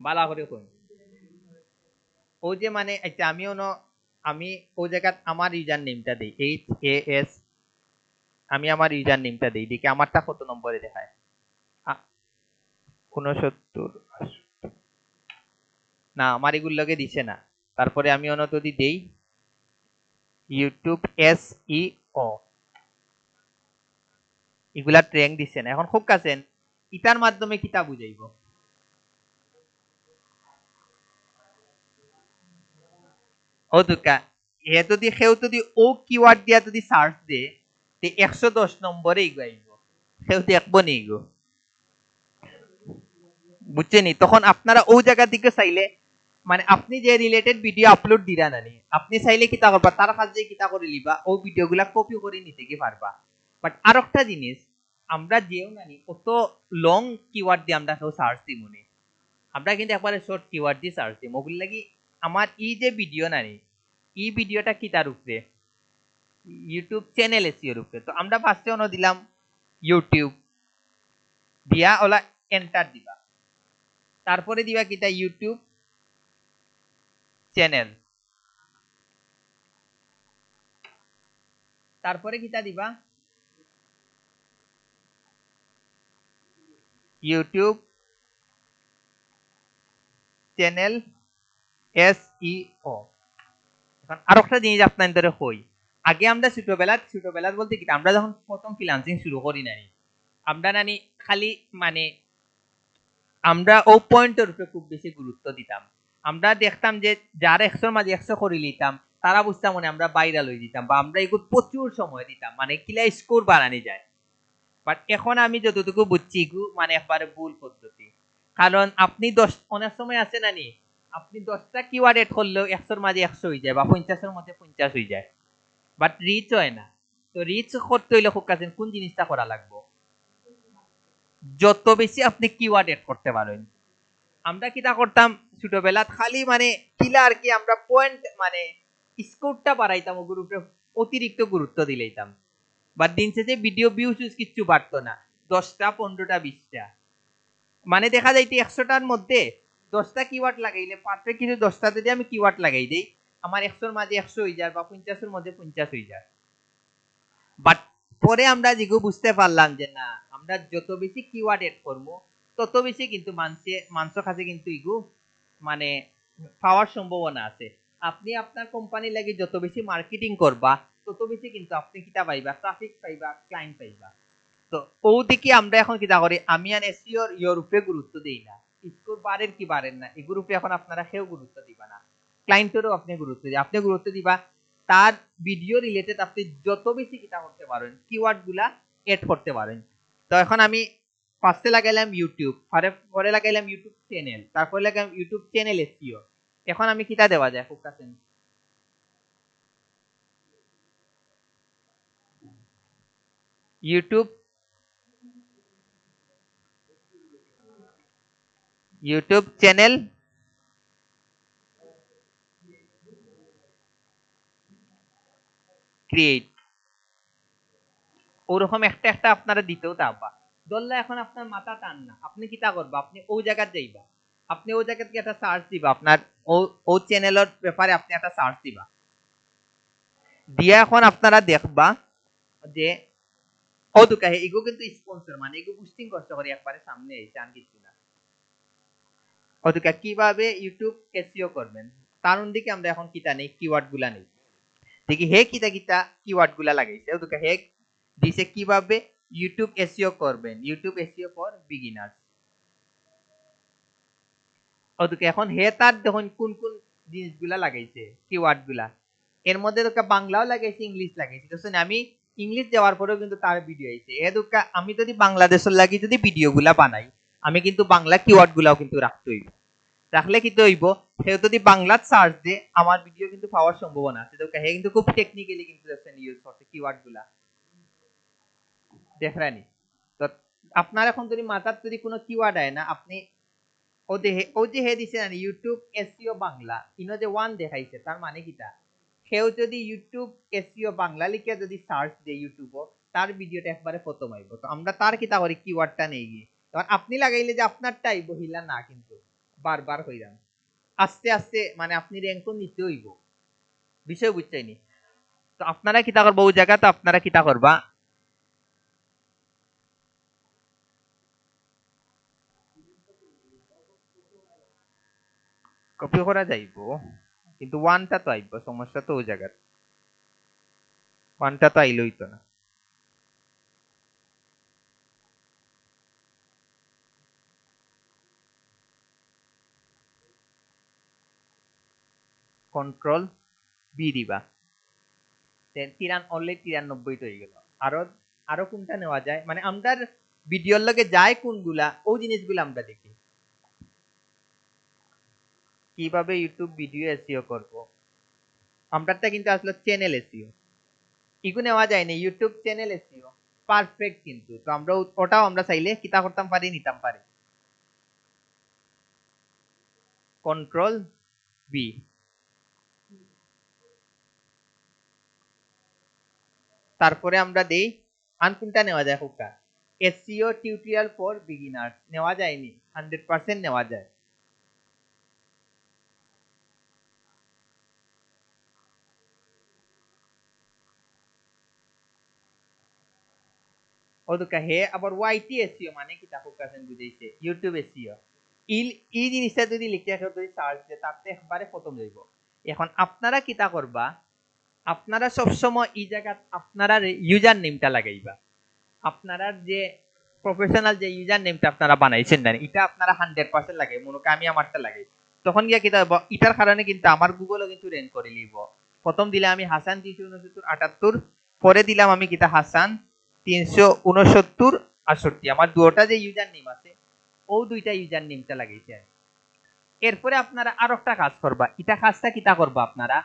বালা করে কোন ও যে মানে একটা আমি ও জায়গা আমার ইউজার নেমটা দেই HAS আমি আমার ইউজার নেমটা দেই দেখি আমারটা কত নম্বরে দেখায় 69 না আমার এগুলো লগে দিছে না তারপরে আমি যদি দেই ইউটিউব SEO এগুলা ট্র্যাক দিছে না এখন খুব কাছেন ইটার মাধ্যমে কিতা বুঝাইব ও দুকা এ যদি কেউ যদি ও কিওয়ার্ড দিয়া যদি সার্চ দে তে 110 নম্বরে আইব কেউ দেখবো নি গো বুঝছেনি তখন আপনারা ও জায়গা দিকে চাইলে মানে আপনি যে রিলেটেড ভিডিও আপলোড দিরা নানি আপনি চাইলে কিতা করবা তার কাছে কিতা করে লিবা ও ভিডিওগুলা কপি করে নিতে কি পারবা বাট আরেকটা জিনিস আমরা যেও নানি কত লং কিওয়ার্ড দিয়ে আমরা কেউ সার্চ দিব নি আমরা কিন্তু একবারে শর্ট কিওয়ার্ড দিয়ে সার্চ দিব ওগুলো লাগি আমার এই যে ভিডিও নানি এই ভিডিওটা কি তার উপরে ইউটিউব চ্যানেল এসিওর উপরে তো আমরা ফার্স্টে অন্য দিলাম ইউটিউব দিয়া ওলা এন্টার দিবা তারপরে দিবা কিতা ইউটিউব চ্যানেল তারপরে কিতা দিবা ইউটিউব চ্যানেল SEO এখন আরেকটা জিনিস আপনাদের কই আগে আমরা ছোটবেলা বলতে কি আমরা যখন প্রথম ফ্রিল্যান্সিং শুরু করি নাই আমরা নানি খালি মানে আমরা ও পয়েন্টের উপরে খুব বেশি গুরুত্ব দিতাম আমরা দেখতাম যে যারা 100 মাঝে 100 করে নিতাম তারা বুঝতাম মানে আমরা বাইরে লই দিতাম বা আমরা এগুলো প্রচুর সময় দিতাম মানে কিলা স্কোর বাড়ানি যায় বাট এখন আমি যতটুকু বুঝছি এগু মানে একবারে ভুল পদ্ধতি কারণ আপনি 10 অনেক সময় আছে নানি আপনি 10টা কিওয়ার্ড এড করলেও 100 মাঝে 100 হয়ে যায় বা 50 এর মধ্যে 50 হয়ে যায় বাট রিচ হয় না তো রিচ করতে হইলে খুব কাছে কোন জিনিসটা করা লাগবে যত বেশি আপনি কিওয়ার্ড এড করতে পারেন আমরা কিটা করতাম ছোটবেলা খালি মানে কিলা আর কি আমরা পয়েন্ট মানে স্কোরটা বাড়াইতাম ও গ্রুপে অতিরিক্ত গুরুত্ব দিলাইতাম বা দিন শেষে ভিডিও ভিউজ কিছু বাড়তো না 10টা 15টা 20টা মানে দেখা যাইতে 100টার মধ্যে 10টা কিওয়ার্ড লাগাইলে পারফেক্ট কিন্তু 10টা যদি আমি কিওয়ার্ড লাগাই দেই আমার 100 এর মাঝে 100 হয়ে যায় বা 50 এর মধ্যে 50 হয়ে যায় বাট পরে আমরা যেগুলো বুঝতে পারলাম যে না আমরা যত বেশি কিওয়ার্ড এড করবো তত বেশি কিন্তু মানুষের কাছে কিন্তু ইগু মানে পাওয়ার সম্ভাবনা আছে আপনি আপনার কোম্পানি লাগি যত বেশি মার্কেটিং করবা তত বেশি কিন্তু আপনি কিতা পাইবা ট্রাফিক পাইবা ক্লায়েন্ট পাইবা তো ও দিকে আমরা এখন কিতা করি আমি আর এসইওর ইউরোপে গুরুত্ব দেই না স্কোর বাড়ের কি বাড়েন না এই গ্রুপে এখন আপনারা কেউ গুরুত্ব দিবা না ক্লায়েন্টেরও আপনি গুরুত্ব দিবা আপনি গুরুত্ব দিবা তার ভিডিও রিলেটেড আপনি যত বেশি কিতা করতে পারেন কিওয়ার্ড গুলা এড করতে পারেন তো এখন আমি ফার্স্টে লাগাইলাম ইউটিউব পরে লাগাইলাম ইউটিউব চ্যানেল তারপরে লাগাইলাম ইউটিউব চ্যানেল এসইও এখন আমি কিতা দেওয়া যায় খুব কাছে ইউটিউব চ্যানেল ক্রিয়েট ওরকম একটা একটা আপনারা দিতেও থাকবা ধরলে এখন আপনার মাথা টান না আপনি কিতা করবা আপনি ও জায়গায় যাইবা আপনি ও জায়গাতে একটা সার্চ দিবা আপনার ও ও চ্যানেলের ব্যাপারে আপনি একটা সার্চ দিবা দিয়া এখন আপনারা দেখবা যে ও তো কাহে এগো কিন্তু স্পন্সর মানে এগো বুস্টিং করতে পারি একবারে সামনে এসে আর কিছু না ও তো কিভাবে ইউটিউব এসইও করবেন তার দিকে আমরা এখন কিতা নেই কিওয়ার্ড গুলা নেই দেখি হে কিতা কিতা কিওয়ার্ড গুলা লাগাইছে ও তো হে দিছে কিভাবে ইউটিউব এসইও করবেন ইউটিউব এসইও ফর বিগিনার্স ওদিকে এখন হে তার দেখুন কোন কোন জিনিসগুলা লাগাইছে কিওয়ার্ড গুলা এর মধ্যে তো বাংলাও লাগাইছে ইংলিশ লাগাইছে তো আমি ইংলিশ দেওয়ার পরেও কিন্তু তার ভিডিও আইছে এ দুকা আমি যদি বাংলাদেশের লাগি যদি ভিডিও গুলা বানাই আমি কিন্তু বাংলা কিওয়ার্ড গুলাও কিন্তু রাখতে হইব রাখলে কি হইব সে যদি বাংলা সার্চ দে আমার ভিডিও কিন্তু পাওয়ার সম্ভাবনা আছে তো হে কিন্তু খুব টেকনিক্যালি কিন্তু ইউজ করছে কিওয়ার্ড গুলা দেখরানি তো আপনার এখন যদি মাথার যদি কোনো কিওয়ার্ড আয় না আপনি ও যে হে দিছে না ইউটিউব এসইও বাংলা ইনো যে ওয়ান দেখাইছে তার মানে কিটা সেও যদি ইউটিউব এসইও বাংলা লিখে যদি সার্চ দে ইউটিউব তার ভিডিওটা একবারে প্রথম আইব। তো আমরা তার কিতা করি কিওয়ার্ডটা নেই গিয়ে এবার আপনি লাগাইলে যে আপনারটা আইব হিলা না, কিন্তু বারবার হইরাম আস্তে আস্তে মানে আপনি র্যাঙ্ক নিতে হইব, বিষয় বুঝছাইনি। তো আপনারা কিতা করবো ওই জায়গা, তো আপনারা কিতা করবা কপি করা যাইব, কিন্তু ওয়ানটা তো আইব, সমস্যা তো ওই জায়গার ওয়ানটা তো আইলই তো না। কন্ট্রোল বি দিবা, অলরেডি 93 তো হয়ে গেল। আরো আরো কোনটা নেওয়া যায়, মানে আমাদের ভিডিওর লগে যায় কোনগুলা ওই জিনিসগুলো আমরা দেখি কিভাবে ইউটিউব ভিডিও এসইও করব। আমরাটা কিন্তু আসলে চ্যানেল এসইও, ইগু নেওয়া যায় না, ইউটিউব চ্যানেল এসইও পারফেক্ট। কিন্তু তো আমরা ওটাও আমরা চাইলে কিতা করতাম পারি, নিতাম পারি। কন্ট্রোল বি, তারপরে আমরা দেই আন কোনটা নেওয়া যায় হোকা, এসইও টিউটোরিয়াল ফর বিগিনার্স নেওয়া যায়নি, 100% নেওয়া যায়। ওদুকা হে আবার ওয়াইটি এসইও মানে কি তা হোকাছেন বুঝাইছে ইউটিউব এসইও। এই জিনিসটা যদি লিখতে আসো যদি সার্চ দে তাতে একবারে প্রথম যাইব। এখন আপনারা কিতা করবা, আপনারা সবসময় এই জায়গা আপনারা ইউজার নেমটা লাগাইবা। আপনারা যে প্রফেশনাল যে ইউজার নেমটা আপনারা বানাইছেন না এটা আপনারা 100% লাগাই, মনে করি আমি আমারটা লাগাই, তখন গিয়া কিতা হইব, এটার কারণে কিন্তু আমার গুগলও কিন্তু র্যাঙ্ক করে লিব। প্রথম দিলে আমি হাসান 369 78, পরে দিলাম আমি কিতা হাসান 369 68, আমার দুটো যে ইউজার নেম আছে ও দুইটা ইউজার নেমটা লাগাইছে। এরপরে আপনারা আর একটা কাজ করবা, এটা কাজটা কিতা করবা আপনারা,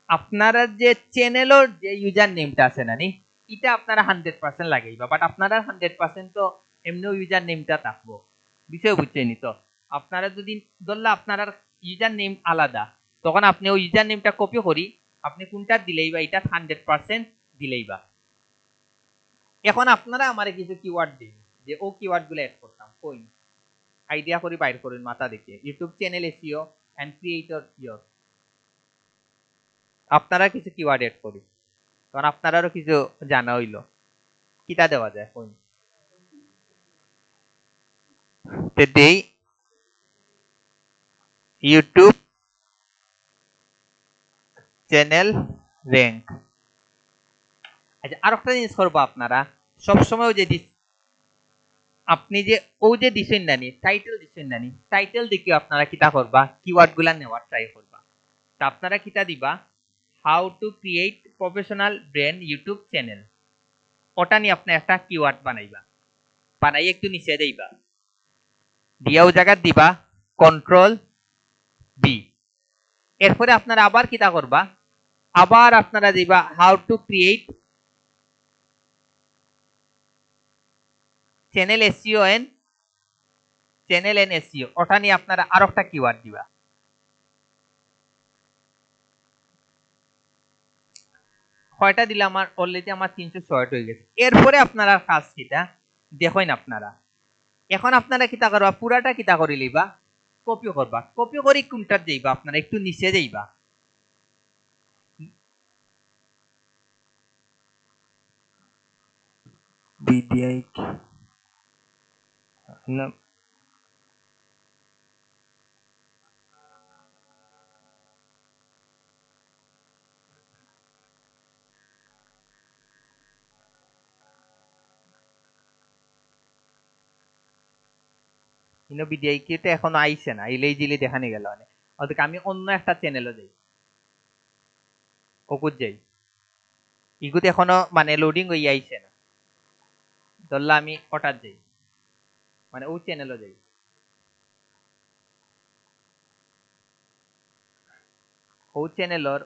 আপনারা যে চ্যানেলের যে ইউজার নেমটা আছে না নি এটা আপনারা 100% লাগাইবা, বাট আপনারা 100% তো এমনিও ইউজার নেমটা থাকবো, বিষয় বুঝছেন তো। আপনারা যদি ধরলে আপনার ইউজার নেম আলাদা, তখন আপনি ওই ইউজার নেমটা কপি করি আপনি কোনটা দিলেইবা এটা 100% দিলেইবা। এখন আপনারা আমারে কিছু কিওয়ার্ড দিন যে ও কিওয়ার্ড গুলো অ্যাড করতাম, কই আইডিয়া করে বাইর করুন মাথা দেখে, YouTube channel SEO and creator your, আপনারা কিছু কিওয়ার্ড এড করি, কারণ আপনারাও কিছু জানা হইলো কিটা দেওয়া যায় কোন দেই ইউটিউব চ্যানেল র্যাঙ্ক। আচ্ছা আর একটা জিনিস করবো, আপনারা সবসময় যে আপনি যে ও যে দিছেন নানি টাইটেল দিছেন নানি, টাইটেল দেখে আপনারা কিটা করবা কিওয়ার্ড গুলা নেওয়ার ট্রাই করবা। তা আপনারা কিটা দিবা how to create professional brand YouTube channel, ওটা নিয়ে আপনি একটা কিওয়ার্ড বানাইবা, বানাই একটু নিচে দেইবা, দিয়াও জায়গা দিবা কন্ট্রোল বি। এরপরে আপনারা আবার কিটা করবা, আবার আপনারা দিবা how to create channel SEO and channel and SEO, ওটা নিয়ে আপনারা আর একটা কিওয়ার্ড দিবা। কয়টা দিলে আমার অলরেডি আমার 306 হয়ে গেছে। এরপরে আপনারা কাজ কিটা দেখেন, আপনারা এখন আপনারা কিতা করবা পুরাটা কিতা করে লইবা কপি করবা, কপি করে কোনটার যাইবা আপনারা একটু নিচে যাইবা, বিডিআই না ইনো বিডিআই কি তো এখনো আইছে না, ইলেই জিলে দেখানি গেল মানে ওদিকে আমি অন্য একটা চ্যানেলে যাই, ওকুত যাই, ইগুত এখনো মানে লোডিং হই আইছে না, ধরলা আমি ওটার যাই মানে ও চ্যানেলে যাই, ও চ্যানেলর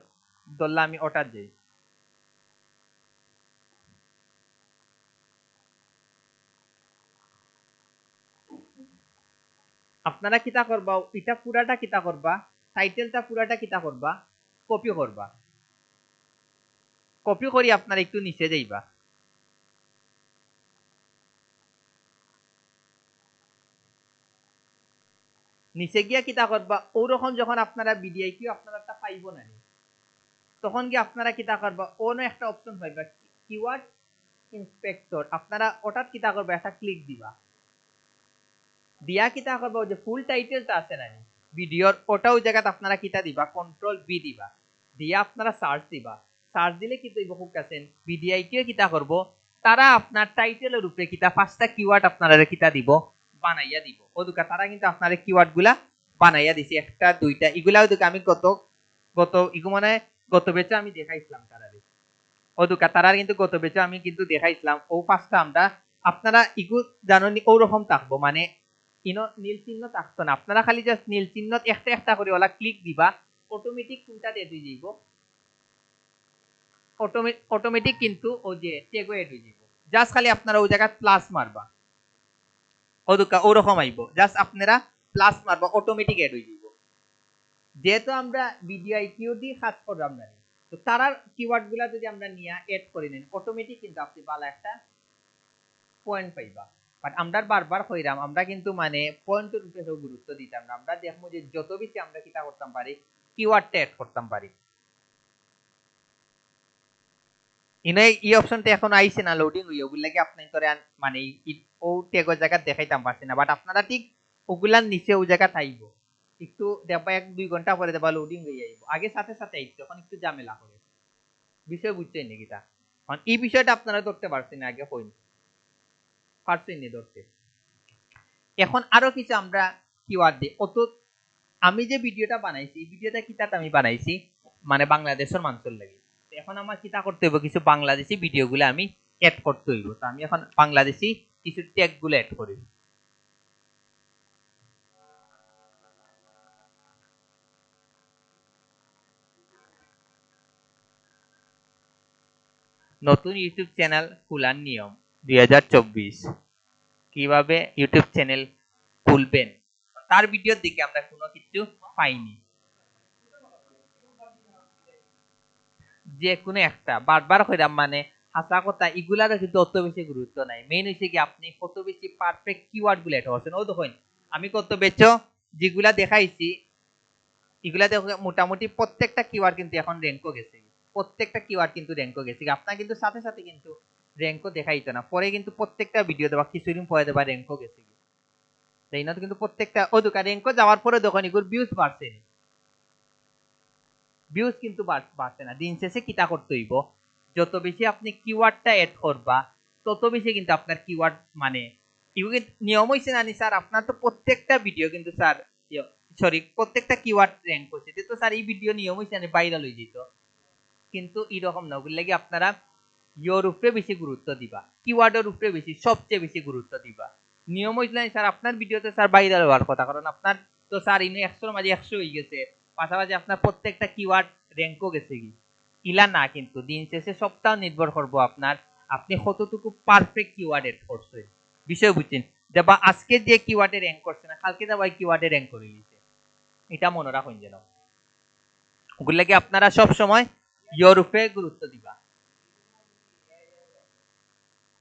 ধরলা আমি ওটার যাই, আপনারা কিতা করবা এটা পুরাটা কিতা করবা, টাইটেলটা পুরাটা কিতা করবা কপি করবা, কপি করি আপনারা একটু নিচে যাইবা, নিচে গিয়া কিতা করবা ওরকম যখন আপনারা বিডিআই কিউ আপনারা একটা পাইব না তখন কি আপনারা কিতা করবা অন্য একটা অপশন পাইবা কিওয়ার্ড ইন্সপেক্টর আপনারা ওটাত কিতা করবা একটা ক্লিক দিবা দিয়া কিতা করবা যে ফুল টাইটেলটা আছে না ভিডিওর ওটাও জায়গাতে আপনারা কিতা দিবা কন্ট্রোল বি দিবা দিয়া আপনারা সার্চ দিবা সার্চ দিলে কি তৈব খুব কাছেন বিডিআই কিউ কিতা করব তারা আপনার টাইটেলের উপরে কিতা পাঁচটা কিওয়ার্ড আপনারা কিতা দিব বানাইয়া দিব ওদুকা তারা কিন্তু আপনারা কিওয়ার্ড গুলা বানাইয়া দিছি একটা দুইটা এগুলাও দুকা আমি গত ইগু মানে গত বেচে আমি দেখাইছিলাম তারারে ওদুকা তারার কিন্তু গত বেচে আমি কিন্তু দেখাইছিলাম ও পাঁচটা আমরা আপনারা ইগু জানি ওরকম থাকবো মানে ইনো নীল চিহ্ন থাকতো না আপনারা খালি জাস্ট নীল চিহ্ন একটা একটা করে ওলা ক্লিক দিবা অটোমেটিক কোনটা এড হয়ে যাইব অটোমেটিক কিন্তু ও যে ট্যাগও এড হয়ে যাইব জাস্ট খালি আপনারা ওই জায়গা প্লাস মারবা ওদুকা ওরকম আইব জাস্ট আপনারা প্লাস মারবা অটোমেটিক এড হয়ে যাইব যেহেতু আমরা ভিডিআই কিউ দি কাজ করলাম না তো তারার কিওয়ার্ড গুলা যদি আমরা নিয়ে এড করে নেন অটোমেটিক কিন্তু আপনি ভালো একটা পয়েন্ট পাইবা বাট আমরা বারবার কইরাম আমরা কিন্তু মানে পয়েন্টের উপরে গুরুত্ব দিতাম না আমরা দেখবো যে যত বেশি আমরা কিটা করতাম পারি কিওয়ার্ডটা এড করতাম পারি ইনে এই অপশনটা এখন আইছে না লোডিং হই ওগুলা কি আপনি করে মানে ও ট্যাগের জায়গা দেখাইতাম পারছি না বাট আপনারা ঠিক ওগুলার নিচে ওই জায়গা থাইব একটু দেখবা 1-2 ঘন্টা পরে দেখবা লোডিং হয়ে যাইব আগে সাথে সাথে আইছে তখন একটু ঝামেলা করে বিষয় বুঝছেন নাকি তা কারণ এই বিষয়টা আপনারা ধরতে পারছেন না আগে কইন পারছেন নি ধরতে এখন আরো কিছু আমরা কিওয়ার্ড দিই অত আমি যে ভিডিওটা বানাইছি এই ভিডিওটা কিতাত আমি বানাইছি মানে বাংলাদেশের মানুষের লাগি এখন আমার কিতা করতে হবে কিছু বাংলাদেশি ভিডিওগুলো আমি এড করতে হইব তো আমি এখন বাংলাদেশি কিছু ট্যাগ গুলো এড করি নতুন ইউটিউব চ্যানেল খোলার নিয়ম 2024 কিভাবে ইউটিউব চ্যানেল খুলবেন তার ভিডিওর দিকে আমরা কোনো কিছু পাইনি যে কোনো একটা বারবার কইরাম মানে হাসা কথা এগুলারও কিন্তু অত বেশি গুরুত্ব নাই মেইন হইছে কি আপনি কত বেশি পারফেক্ট কিওয়ার্ড গুলো এটা করছেন ও দেখুন আমি কত বেচো যেগুলা দেখাইছি এগুলা দেখো মোটামুটি প্রত্যেকটা কিওয়ার্ড কিন্তু এখন র্যাঙ্কও গেছে প্রত্যেকটা কিওয়ার্ড কিন্তু র্যাঙ্কও গেছে আপনার কিন্তু সাথে সাথে কিন্তু র্যাঙ্কও দেখাইতো না পরে কিন্তু প্রত্যেকটা ভিডিও দেবা কিছুদিন পরে দেবা র্যাঙ্কও গেছে তাই না কিন্তু প্রত্যেকটা ও দোকান র্যাঙ্কও যাওয়ার পরে দেখুন এগুলোর ভিউজ বাড়ছে ভিউজ কিন্তু বাড়ছে না দিন শেষে কিতা করতে হইব যত বেশি আপনি কিওয়ার্ডটা এড করবা তত বেশি কিন্তু আপনার কিওয়ার্ড মানে নিয়ম হইছে না স্যার আপনার তো প্রত্যেকটা ভিডিও কিন্তু স্যার সরি প্রত্যেকটা কিওয়ার্ড র্যাঙ্ক করছে তো স্যার এই ভিডিও নিয়ম হইছে না ভাইরাল হয়ে যেত কিন্তু এরকম না ওগুলো লাগি আপনারা ইয়োর উপরে বেশি গুরুত্ব দিবা কিওয়ার্ডের উপরে বেশি সবচেয়ে বেশি গুরুত্ব দিবা নিয়ম হইছে না স্যার আপনার ভিডিওতে স্যার ভাইরাল হওয়ার কথা কারণ আপনার তো স্যার ইনো 100 মাঝে 100 হয়ে গেছে পাশাপাশি আপনার প্রত্যেকটা কিওয়ার্ড র্যাঙ্কও গেছে কি ইলা না কিন্তু দিন শেষে সবটাও নির্ভর করবো আপনার আপনি কতটুকু পারফেক্ট কিওয়ার্ড এড করছেন বিষয় বুঝছেন বা আজকে যে কিওয়ার্ডে র্যাঙ্ক করছে না কালকে যাবা কিওয়ার্ডে র্যাঙ্ক করে দিয়েছে এটা মনে রাখুন যেন ওগুলাকে আপনারা সব সময় ইয়োর উপরে গুরুত্ব দিবা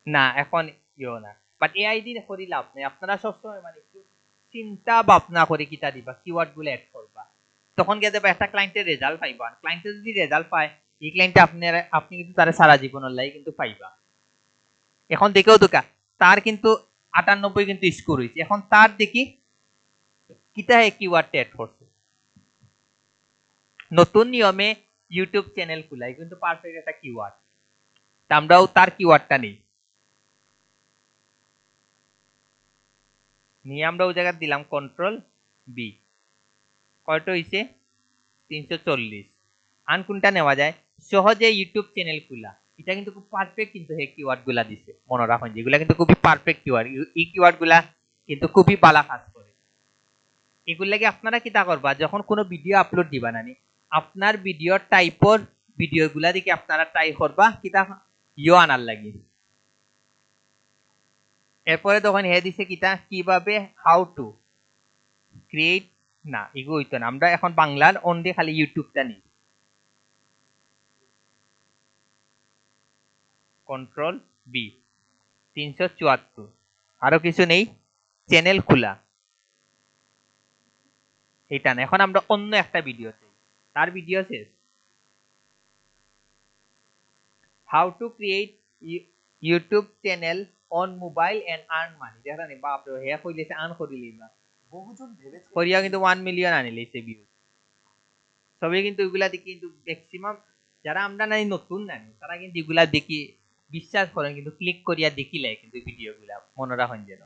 না এখন ইও না বাট এআই দিয়ে করি লাভ নেই আপনারা সব সময় মানে একটু চিন্তা ভাবনা করে কিতা দিবা কিওয়ার্ড গুলো এড করবা তখন গিয়ে দেবা একটা ক্লায়েন্টের রেজাল্ট পাইবা ক্লায়েন্টের যদি রেজাল্ট পায় এই ক্লায়েন্টে আপনি কিন্তু তার সারা জীবনের লাই কিন্তু পাইবা এখন দেখেও দোকা তার কিন্তু 98 কিন্তু স্কোর হয়েছে এখন তার দেখি কিতা কিওয়ার্ডটা এড করছে নতুন নিয়মে ইউটিউব চ্যানেল খুলাই কিন্তু পারফেক্ট একটা কিওয়ার্ড আমরাও তার কিওয়ার্ডটা নেই নিয়ে আমরা ওই জায়গায় দিলাম কন্ট্রোল বি কয়টা হইছে 340 আন কোনটা নেওয়া যায় সহজে ইউটিউব চ্যানেল খোলা এটা কিন্তু খুব পারফেক্ট কিন্তু এই কিওয়ার্ড গুলা দিছে মনে রাখুন যেগুলা কিন্তু খুবই পারফেক্ট কিওয়ার্ড এই কিওয়ার্ড গুলা কিন্তু খুবই ভালো কাজ করে এগুলো লাগে আপনারা কিটা করবা যখন কোনো ভিডিও আপলোড দিবা নানি আপনার ভিডিও টাইপর ভিডিও গুলা দেখে আপনারা ট্রাই করবা কিটা ইও আনার লাগি এরপরে তখন হে দিছে কিটা কিভাবে হাউ টু ক্রিয়েট না এগো হইতো না আমরা এখন বাংলার অনলি খালি ইউটিউবটা নিই কন্ট্রোল বি 374 আরো কিছু নেই চ্যানেল খোলা এটা না, এখন আমরা অন্য একটা ভিডিও চাই। তার ভিডিও শেষ। How to create YouTube channel on mobile and earn money. দেখা নি বাপ রে, হে কইলেছে আর্ন করি লিবা বহুজন ভেবেছে করিয়া কিন্তু 1 মিলিয়ন আনিলেছে ভিউ। সবাই কিন্তু এগুলা দেখি, কিন্তু ম্যাক্সিমাম যারা আমরা নাই নতুন নানি তারা কিন্তু এগুলা দেখি বিশ্বাস করেন, কিন্তু ক্লিক করিয়া দেখিলে কিন্তু ভিডিওগুলা মনে রাখেন যেন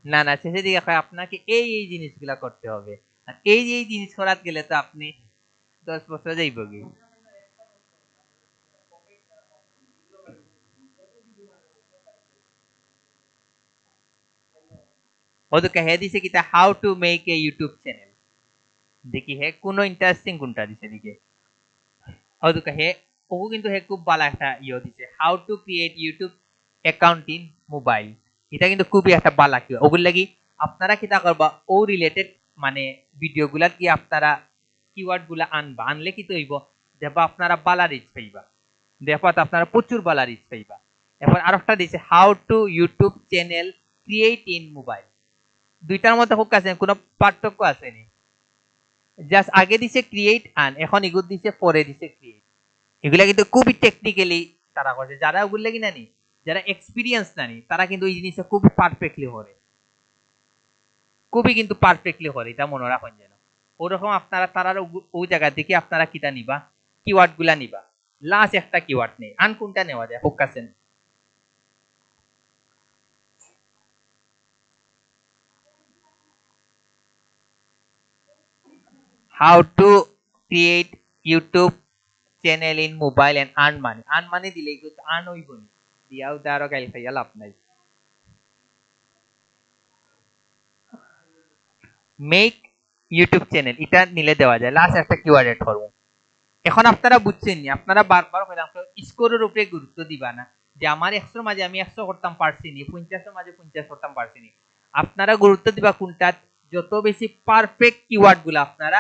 না না, শেষে দিকে আপনাকে এই এই জিনিসগুলা করতে হবে, আর এই এই জিনিস করার গেলে তো আপনি 10 বছর যাইব কি। ওদের হে দিছে কিতা how to make a YouTube channel. দেখি হে কোন ইন্টারেস্টিং কোনটা দিছে দিকে। ওদের হে ও কিন্তু হে খুব ভালো একটা দিছে, how to create YouTube account in mobile. এটা কিন্তু খুবই একটা ভালো কি ওগুলো লাগি আপনারা কিতা করবা ও রিলেটেড মানে ভিডিও গুলা কি আপনারা কিওয়ার্ড গুলা আনবা, আনলে কি তো হইব দেখবা আপনারা বালা রিচ পাইবা, দেখবা আপনারা প্রচুর বালা রিচ পাইবা। এখন আরেকটা দিছে how to YouTube channel create in mobile. দুইটার মধ্যে খুব কাছে কোনো পার্থক্য আছে নি, জাস্ট আগে দিছে ক্রিয়েট আন, এখন এগুলো দিছে পরে দিছে ক্রিয়েট। এগুলা কিন্তু খুবই টেকনিক্যালি তারা করছে, যারা ওগুলো কি নানি যারা এক্সপিরিয়েন্স নানি তারা কিন্তু এই জিনিসটা খুবই পারফেক্টলি করে, খুবই কিন্তু পারফেক্টলি করে, এটা মনে রাখুন যেন। ওরকম আপনারা তারার ওই জায়গা থেকে আপনারা কিটা নিবা কিওয়ার্ড গুলা নিবা। লাস্ট একটা কিওয়ার্ড নেই, আন কোনটা নেওয়া যায় ফোকাসেন। How to create YouTube channel in mobile and earn money. Earn money দিলে কিন্তু আর্ন হইব নি, দিয়াও দাঁড়ো গাইল খাইয়া লাভ নাই। মেক ইউটিউব চ্যানেল এটা নিলে দেওয়া যায়, লাস্ট একটা কিওয়ার্ড এড করব। এখন আপনারা বুঝছেন নি, আপনারা বারবার কইলাম স্কোরের উপরে গুরুত্ব দিবা না, যে আমার 100 মাঝে আমি 100 করতাম পারছি নি, 50 মাঝে 50 করতাম পারছি নি। আপনারা গুরুত্ব দিবা কোনটা যত বেশি পারফেক্ট কিওয়ার্ড গুলো আপনারা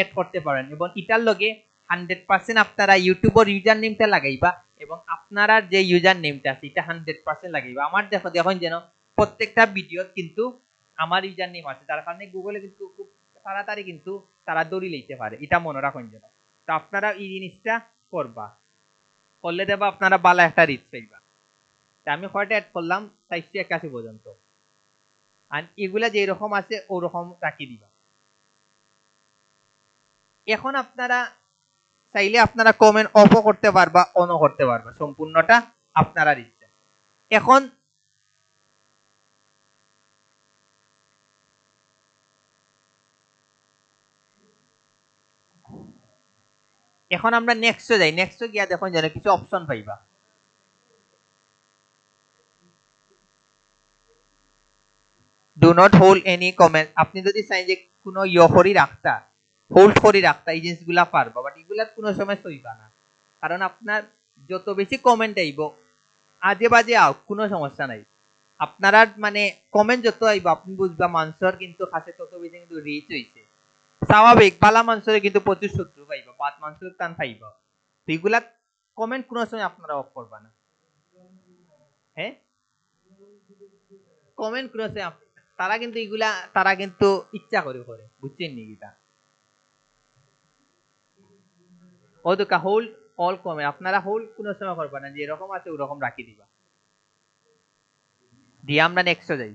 এড করতে পারেন, এবং এটার লগে 100% আপনারা ইউটিউবের ইউজার নেমটা লাগাইবা, এবং আপনারা যে ইউজার নেমটা আছে এটা 100% লাগাইবা। আমার দেখো দেখুন যেন প্রত্যেকটা ভিডিও কিন্তু আমার ইউজার নেম আছে, তার কারণে গুগলে কিন্তু খুব তাড়াতাড়ি কিন্তু তারা দড়ি লইতে পারে, এটা মনে রাখুন যেন। তো আপনারা এই জিনিসটা করবা, করলে দেবা আপনারা ভালো একটা রিচ পাইবা। আমি কয়টা অ্যাড করলাম 481 পর্যন্ত, আর এগুলা যে রকম আছে ওরকম রাখি দিবা। এখন আপনারা চাইলে আপনারা কমেন্ট অফও করতে পারবা অনও করতে পারবা, সম্পূর্ণটা আপনারা ইচ্ছা। এখন এখন আমরা নেক্সটে যাই, নেক্সটে গিয়া দেখুন যেন কিছু অপশন পাইবা। Do not hold any comment. আপনি যদি চাই যে কোনো ইয়হরি রাখতা হোল্ড করি রাখতা এই জিনিসগুলা পারবা, বাট এগুলা কোনো সময় চইবা না, কারণ আপনার যত বেশি কমেন্ট আইব আজে বাজে আও কোনো সমস্যা নাই, আপনারা মানে কমেন্ট যত আইব আপনি বুঝবা মানুষের কিন্তু কাছে তত বেশি কিন্তু রিচ হইছে। স্বাভাবিক বালা মানুষের কিন্তু প্রচুর শত্রু পাইবা, বাদ মানুষের টান পাইবা, এগুলা কমেন্ট কোনো সময় আপনারা অফ করবা না। হ্যাঁ, কমেন্ট কোনো সময় তারা কিন্তু এগুলা তারা কিন্তু ইচ্ছা করে করে, বুঝছেন নি এটা। ওদুকা হোল্ড অল কমেন্ট আপনারা হোল্ড কোনো সময় করবা না, যে এরকম আছে ওরকম রাখি দিবা। দিয়ে আমরা নেক্সটে যাই।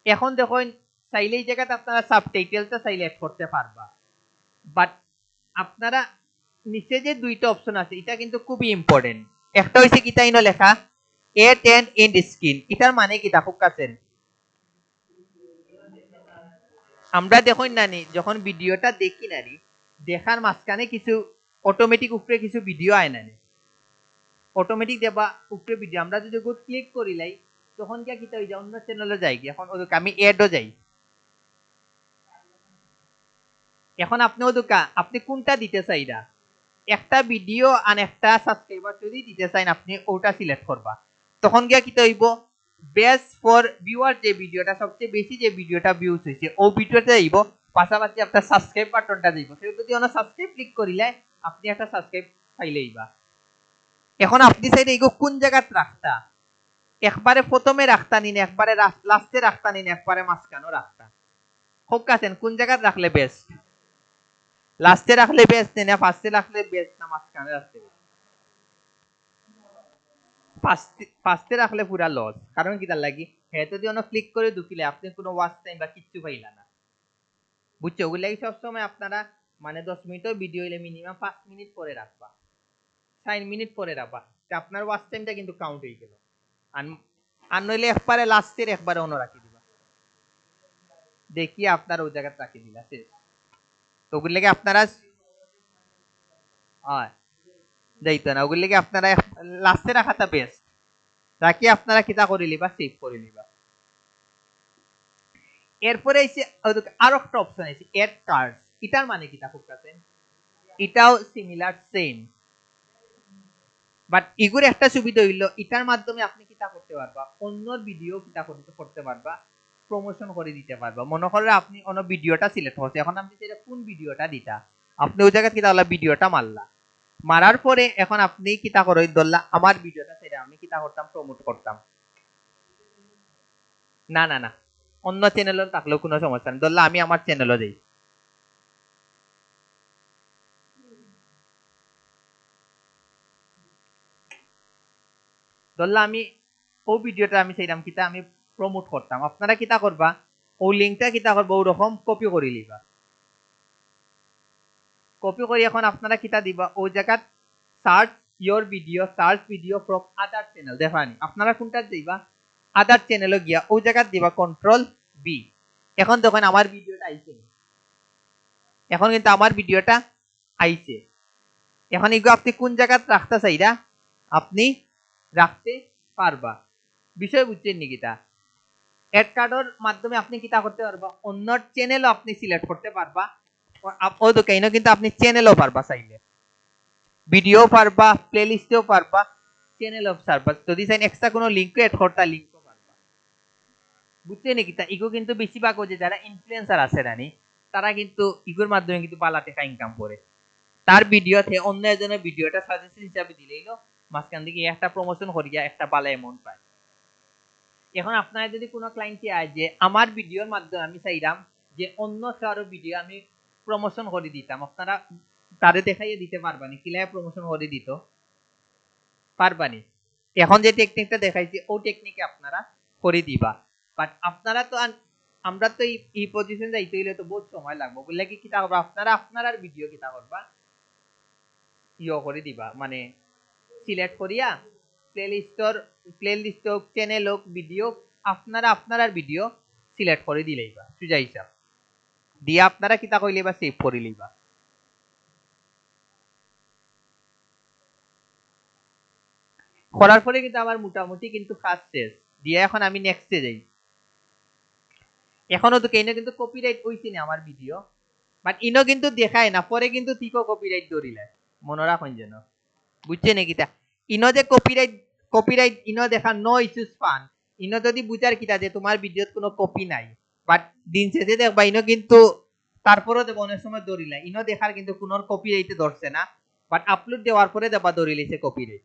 এখন দেখুন চাইলে এই জায়গাতে আপনারা সাবটাইটেলটা চাইলে অ্যাড করতে পারবা, বাট আপনারা নিচে যে দুইটা অপশন আছে এটা কিন্তু খুবই ইম্পর্টেন্ট। একটা হইছে কিতা ইনো লেখা এড এন্ড এন্ড স্ক্রিন, এটার মানে কি দেখো কাছেন আমরা দেখুন নানি যখন ভিডিওটা দেখি নানি দেখার মাঝখানে কিছু অটোমেটিক উপরে কিছু ভিডিও আয় নানি, অটোমেটিক দেবা উপরে ভিডিও আমরা যদি গুড ক্লিক করিলাই তখন কি কিতা হই যায় অন্য চ্যানেলে যাই কি। এখন ওদুকা আমি এডও যাই, এখন আপনি ওদুকা আপনি কোনটা দিতে চাইরা একটা ভিডিও আর একটা সাবস্ক্রাইবার যদি দিতে চাইন আপনি ওটা সিলেক্ট করবা, তখন গিয়া কিতা হইব বেস্ট ফর ভিউয়ার যে ভিডিওটা সবচেয়ে বেশি যে ভিডিওটা ভিউজ হইছে ও ভিডিওটা যাইব, পাশাপাশি আপনার সাবস্ক্রাইব বাটনটা যাইব, সেটা যদি অন সাবস্ক্রাইব ক্লিক করিলে আপনি একটা সাবস্ক্রাইব পাইলেইবা। এখন আপনি চাইলে এগো কোন জায়গাত রাখতা, একবারে প্রথমে রাখতা নিন, একবারে লাস্টে রাখতা নিন, একবারে মাঝখানেও রাখতা, হোক আছেন কোন জায়গা রাখলে বেস্ট, লাস্টে রাখলে বেস্ট না ফার্স্টে রাখলে বেস্ট না মাঝখানে রাখলে ফার্স্টে রাখলে পুরা লস। কারণ কি তার লাগি হ্যাঁ যদি অন্য ক্লিক করে ঢুকিলে আপনি কোনো ওয়াচ টাইম বা কিচ্ছু পাইলা না, বুঝছো? ওগুলো লাগি সবসময় আপনারা মানে 10 মিনিটও ভিডিও হইলে মিনিমাম 5 মিনিট পরে রাখবা, 6 মিনিট পরে রাখবা, আপনার ওয়াচ টাইমটা কিন্তু কাউন্ট হয়ে গেল। আর নইলে একবারে লাস্টের একবারে অন্য রাখি দিবা, দেখি আপনার ওই জায়গায় রাখি দিলা শেষ। তো ওগুলো লাগে আপনারা যাইতো না, ওগুলো লাগে আপনারা লাস্টে রাখাটা বেস্ট, রাখি আপনারা কিতা করে লিবা সেভ করে লিবা। এরপরে এসে আরো একটা অপশন আছে এড কার্ড, এটার মানে কিতা করতেছেন, এটাও সিমিলার সেম, বাট এগুর একটা সুবিধা হইলো এটার মাধ্যমে আপনি কিতা করতে পারবা, অন্য ভিডিও কিতা করতে পারবা, প্রমোশন করে দিতে পারবা। মনে করেন আপনি অন্য ভিডিওটা সিলেক্ট করছে, এখন আপনি সেটা কোন ভিডিওটা দিতা, আপনি ওই জায়গায় কিতা হলো ভিডিওটা মারলা, মারার পরে এখন আপনি কিতা করো ধরলা আমার ভিডিওটা সেটা আমি কিতা করতাম প্রমোট করতাম, না না না অন্য চ্যানেলও থাকলেও কোনো সমস্যা নেই, ধরলা আমি আমার চ্যানেলও দেই, ধরলা আমি ও ভিডিওটা আমি সেইরাম কিতা আমি প্রমোট করতাম, আপনারা কিতা করবা ও লিঙ্কটা কিতা করবা ওরকম কপি করে লিবা, কপি করে এখন আপনারা কিতা দিবা ও জায়গাত search your video, search video from other channel, দেখানি আপনারা কোনটা দিবা আদার চ্যানেলে গিয়া ও জায়গাত দিবা কন্ট্রোল বি। এখন দেখেন আমার ভিডিওটা আইছে, এখন কিন্তু আমার ভিডিওটা আইছে, এখন এগুলো আপনি কোন জায়গাত রাখতে চাইরা আপনি রাখতে পারবা, বিষয় বুঝছেন নি কিতা? অ্যাড কার্ডের মাধ্যমে আপনি কিতা করতে পারবা অন্য চ্যানেলও আপনি সিলেক্ট করতে পারবা, ও দোকাইনো কিন্তু আপনি চ্যানেলও পারবা, চাইলে ভিডিও পারবা, প্লেলিস্টেও পারবা, চ্যানেলও পারবা, যদি চাইন এক্সট্রা কোনো লিংক এড করতে লিংকও পারবা, বুঝছেন নি কিতা? ইগো কিন্তু বেশিরভাগ যে যারা ইনফ্লুয়েন্সার আছে রানি তারা কিন্তু ইগোর মাধ্যমে কিন্তু পালা টাকা ইনকাম করে, তার ভিডিওতে অন্য একজনের ভিডিওটা সাজেশন হিসাবে দিলেইলো মাঝখান থেকে একটা প্রমোশন করিয়া একটা পালা অ্যামাউন্ট পায়। এখন আপনারা যদি কোনো ক্লায়েন্ট আয় যে আমার ভিডিওর মাধ্যমে আমি চাইলাম যে অন্য কারো ভিডিও আমি প্রমোশন করে দিতাম, আপনারা তারে দেখাইয়ে দিতে পারবানি কিলায় প্রমোশন করে দিত পারবানি, এখন যে টেকনিকটা দেখাইছি ও টেকনিকে আপনারা করে দিবা, বাট আপনারা তো আমরা তো এই পজিশন যাইতে হইলে তো বহুত সময় লাগবে, বললে কি কিতা করবা আপনারা আপনার ভিডিও কিতা করবা ইয়ে করে দিবা, মানে সিলেক্ট করিয়া প্লেলিস্ট হোক চ্যানেল হোক ভিডিও আপনারা আপনার ভিডিও সিলেক্ট করে দিলেই বা সুজা হিসাব দিয়ে আপনারা কিতা কইলে বা সেভ করে লইবা। করার পরে কিন্তু আমার মোটামুটি কিন্তু কাজ শেষ দিয়ে এখন আমি নেক্সটে যাই, এখনো তো কেন কিন্তু কপিরাইট হইছে না আমার ভিডিও, বাট ইনো কিন্তু দেখায় না, পরে কিন্তু তিকো কপিরাইট ধরিলে মনে রাখুন যেন, বুঝছে নাকি তা? ইনো যে কপিরাইট ইনো দেখা নো ইস্যুস ফান, ইনো যদি বুঝার কিতা যে তোমার ভিডিওত কোনো কপি নাই, বাট দিন শেষে দেখবা ইনো কিন্তু তারপরেও দেব অনেক সময় ধরিলা ইনো দেখার কিন্তু কোনো কপিরাইটে ধরছে না, বাট আপলোড দেওয়ার পরে দেবা ধরিলেছে কপিরাইট,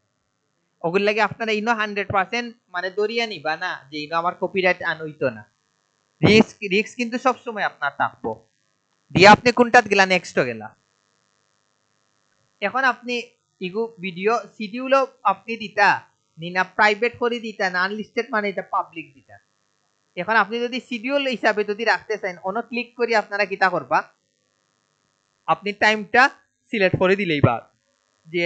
ওগুলো লাগে আপনারা ইনো 100% মানে দরিয়া নিবা না যে ইনো আমার কপিরাইট আনইতো না, রিস্ক কিন্তু সব সময় আপনার থাকবো। দিয়ে আপনি কোনটাত গেলা নেক্সট গেলা, এখন আপনি ইগু ভিডিও শিডিউলও আপনি দিতা নিনা প্রাইভেট করে দিতা না আনলিস্টেড মানে এটা পাবলিক দিতা, এখন আপনি যদি শিডিউল হিসাবে যদি রাখতে চান অন ক্লিক করে আপনারা কিতা করবা আপনি টাইমটা সিলেক্ট করে দিলেই বা যে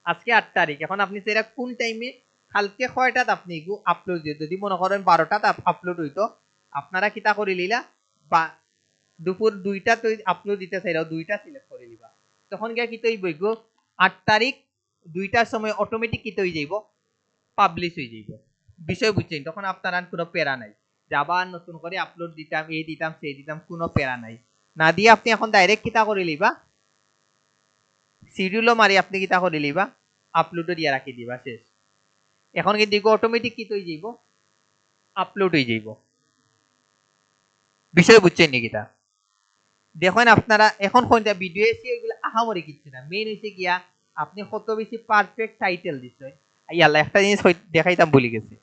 আজকে 8 তারিখ, এখন আপনি সেটা কোন টাইমে কালকে কয়টাত আপনি ইগু আপলোড দিয়ে যদি মনে করেন 12টাত আপলোড হইতো আপনারা কিতা করে লিলা বা দুপুর 2টা তো আপলোড দিতে চাইরাও 2টা সিলেক্ট করে লিবা, তখন গিয়া কি তৈব 8 তারিখ 2টার সময় অটোমেটিক কি তৈ যাইব পাবলিশ হয়ে যাইব, বিষয় বুঝছেন? তখন আপনার আর কোনো প্যারা নাই যে আবার নতুন করে আপলোড দিতাম এই দিতাম সেই দিতাম, কোনো প্যারা নাই, না দিয়ে আপনি এখন ডাইরেক্ট কিতা করে লিবা শিডিউলও মারি আপনি কিতা করে লিবা আপলোডও দিয়া রাখি দিবা শেষ, এখন কিন্তু অটোমেটিক কি তৈ যাইব আপলোড হয়ে যাইব, বিষয় বুঝছেন নি কিতা? দেখেন আপনারা এখন কোনটা ভিডিও এসে এগুলো আহামরি কিছু না, মেইন হইছে গিয়া আপনি কত বেশি পারফেক্ট টাইটেল দিছেন। আল্লাহ একটা জিনিস দেখাইতাম ভুলে গেছি,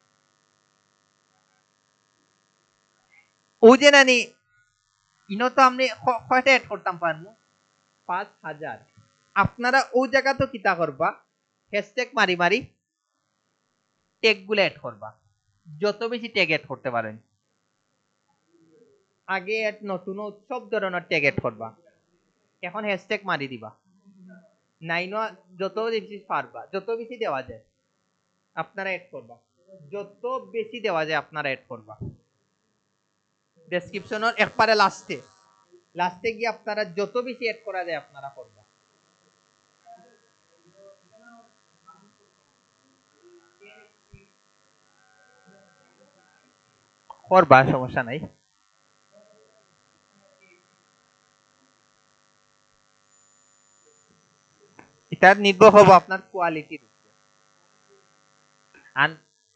ও যে নানি ইনো তো আমি কয়টা এড করতাম পারবো 5000 আপনারা ও জায়গা তো কিতা করবা হ্যাশট্যাগ মারি মারি ট্যাগ গুলো এড করবা যত বেশি ট্যাগ এড করতে পারেন আগে এড নতুন সব ধরনের ট্যাগ এড করবা এখন হ্যাশট্যাগ মারি দিবা নাইনো যত বেশি পারবা যত বেশি দেওয়া যায় আপনারা এড করবা যত বেশি দেওয়া যায় আপনারা এড করবা ডেসক্রিপশনের একবারে লাস্টে গিয়ে আপনারা যত বেশি এড করা যায় আপনারা করবা করবা সমস্যা নাই এটা নির্ভর হবো আপনার কোয়ালিটির উপরে আর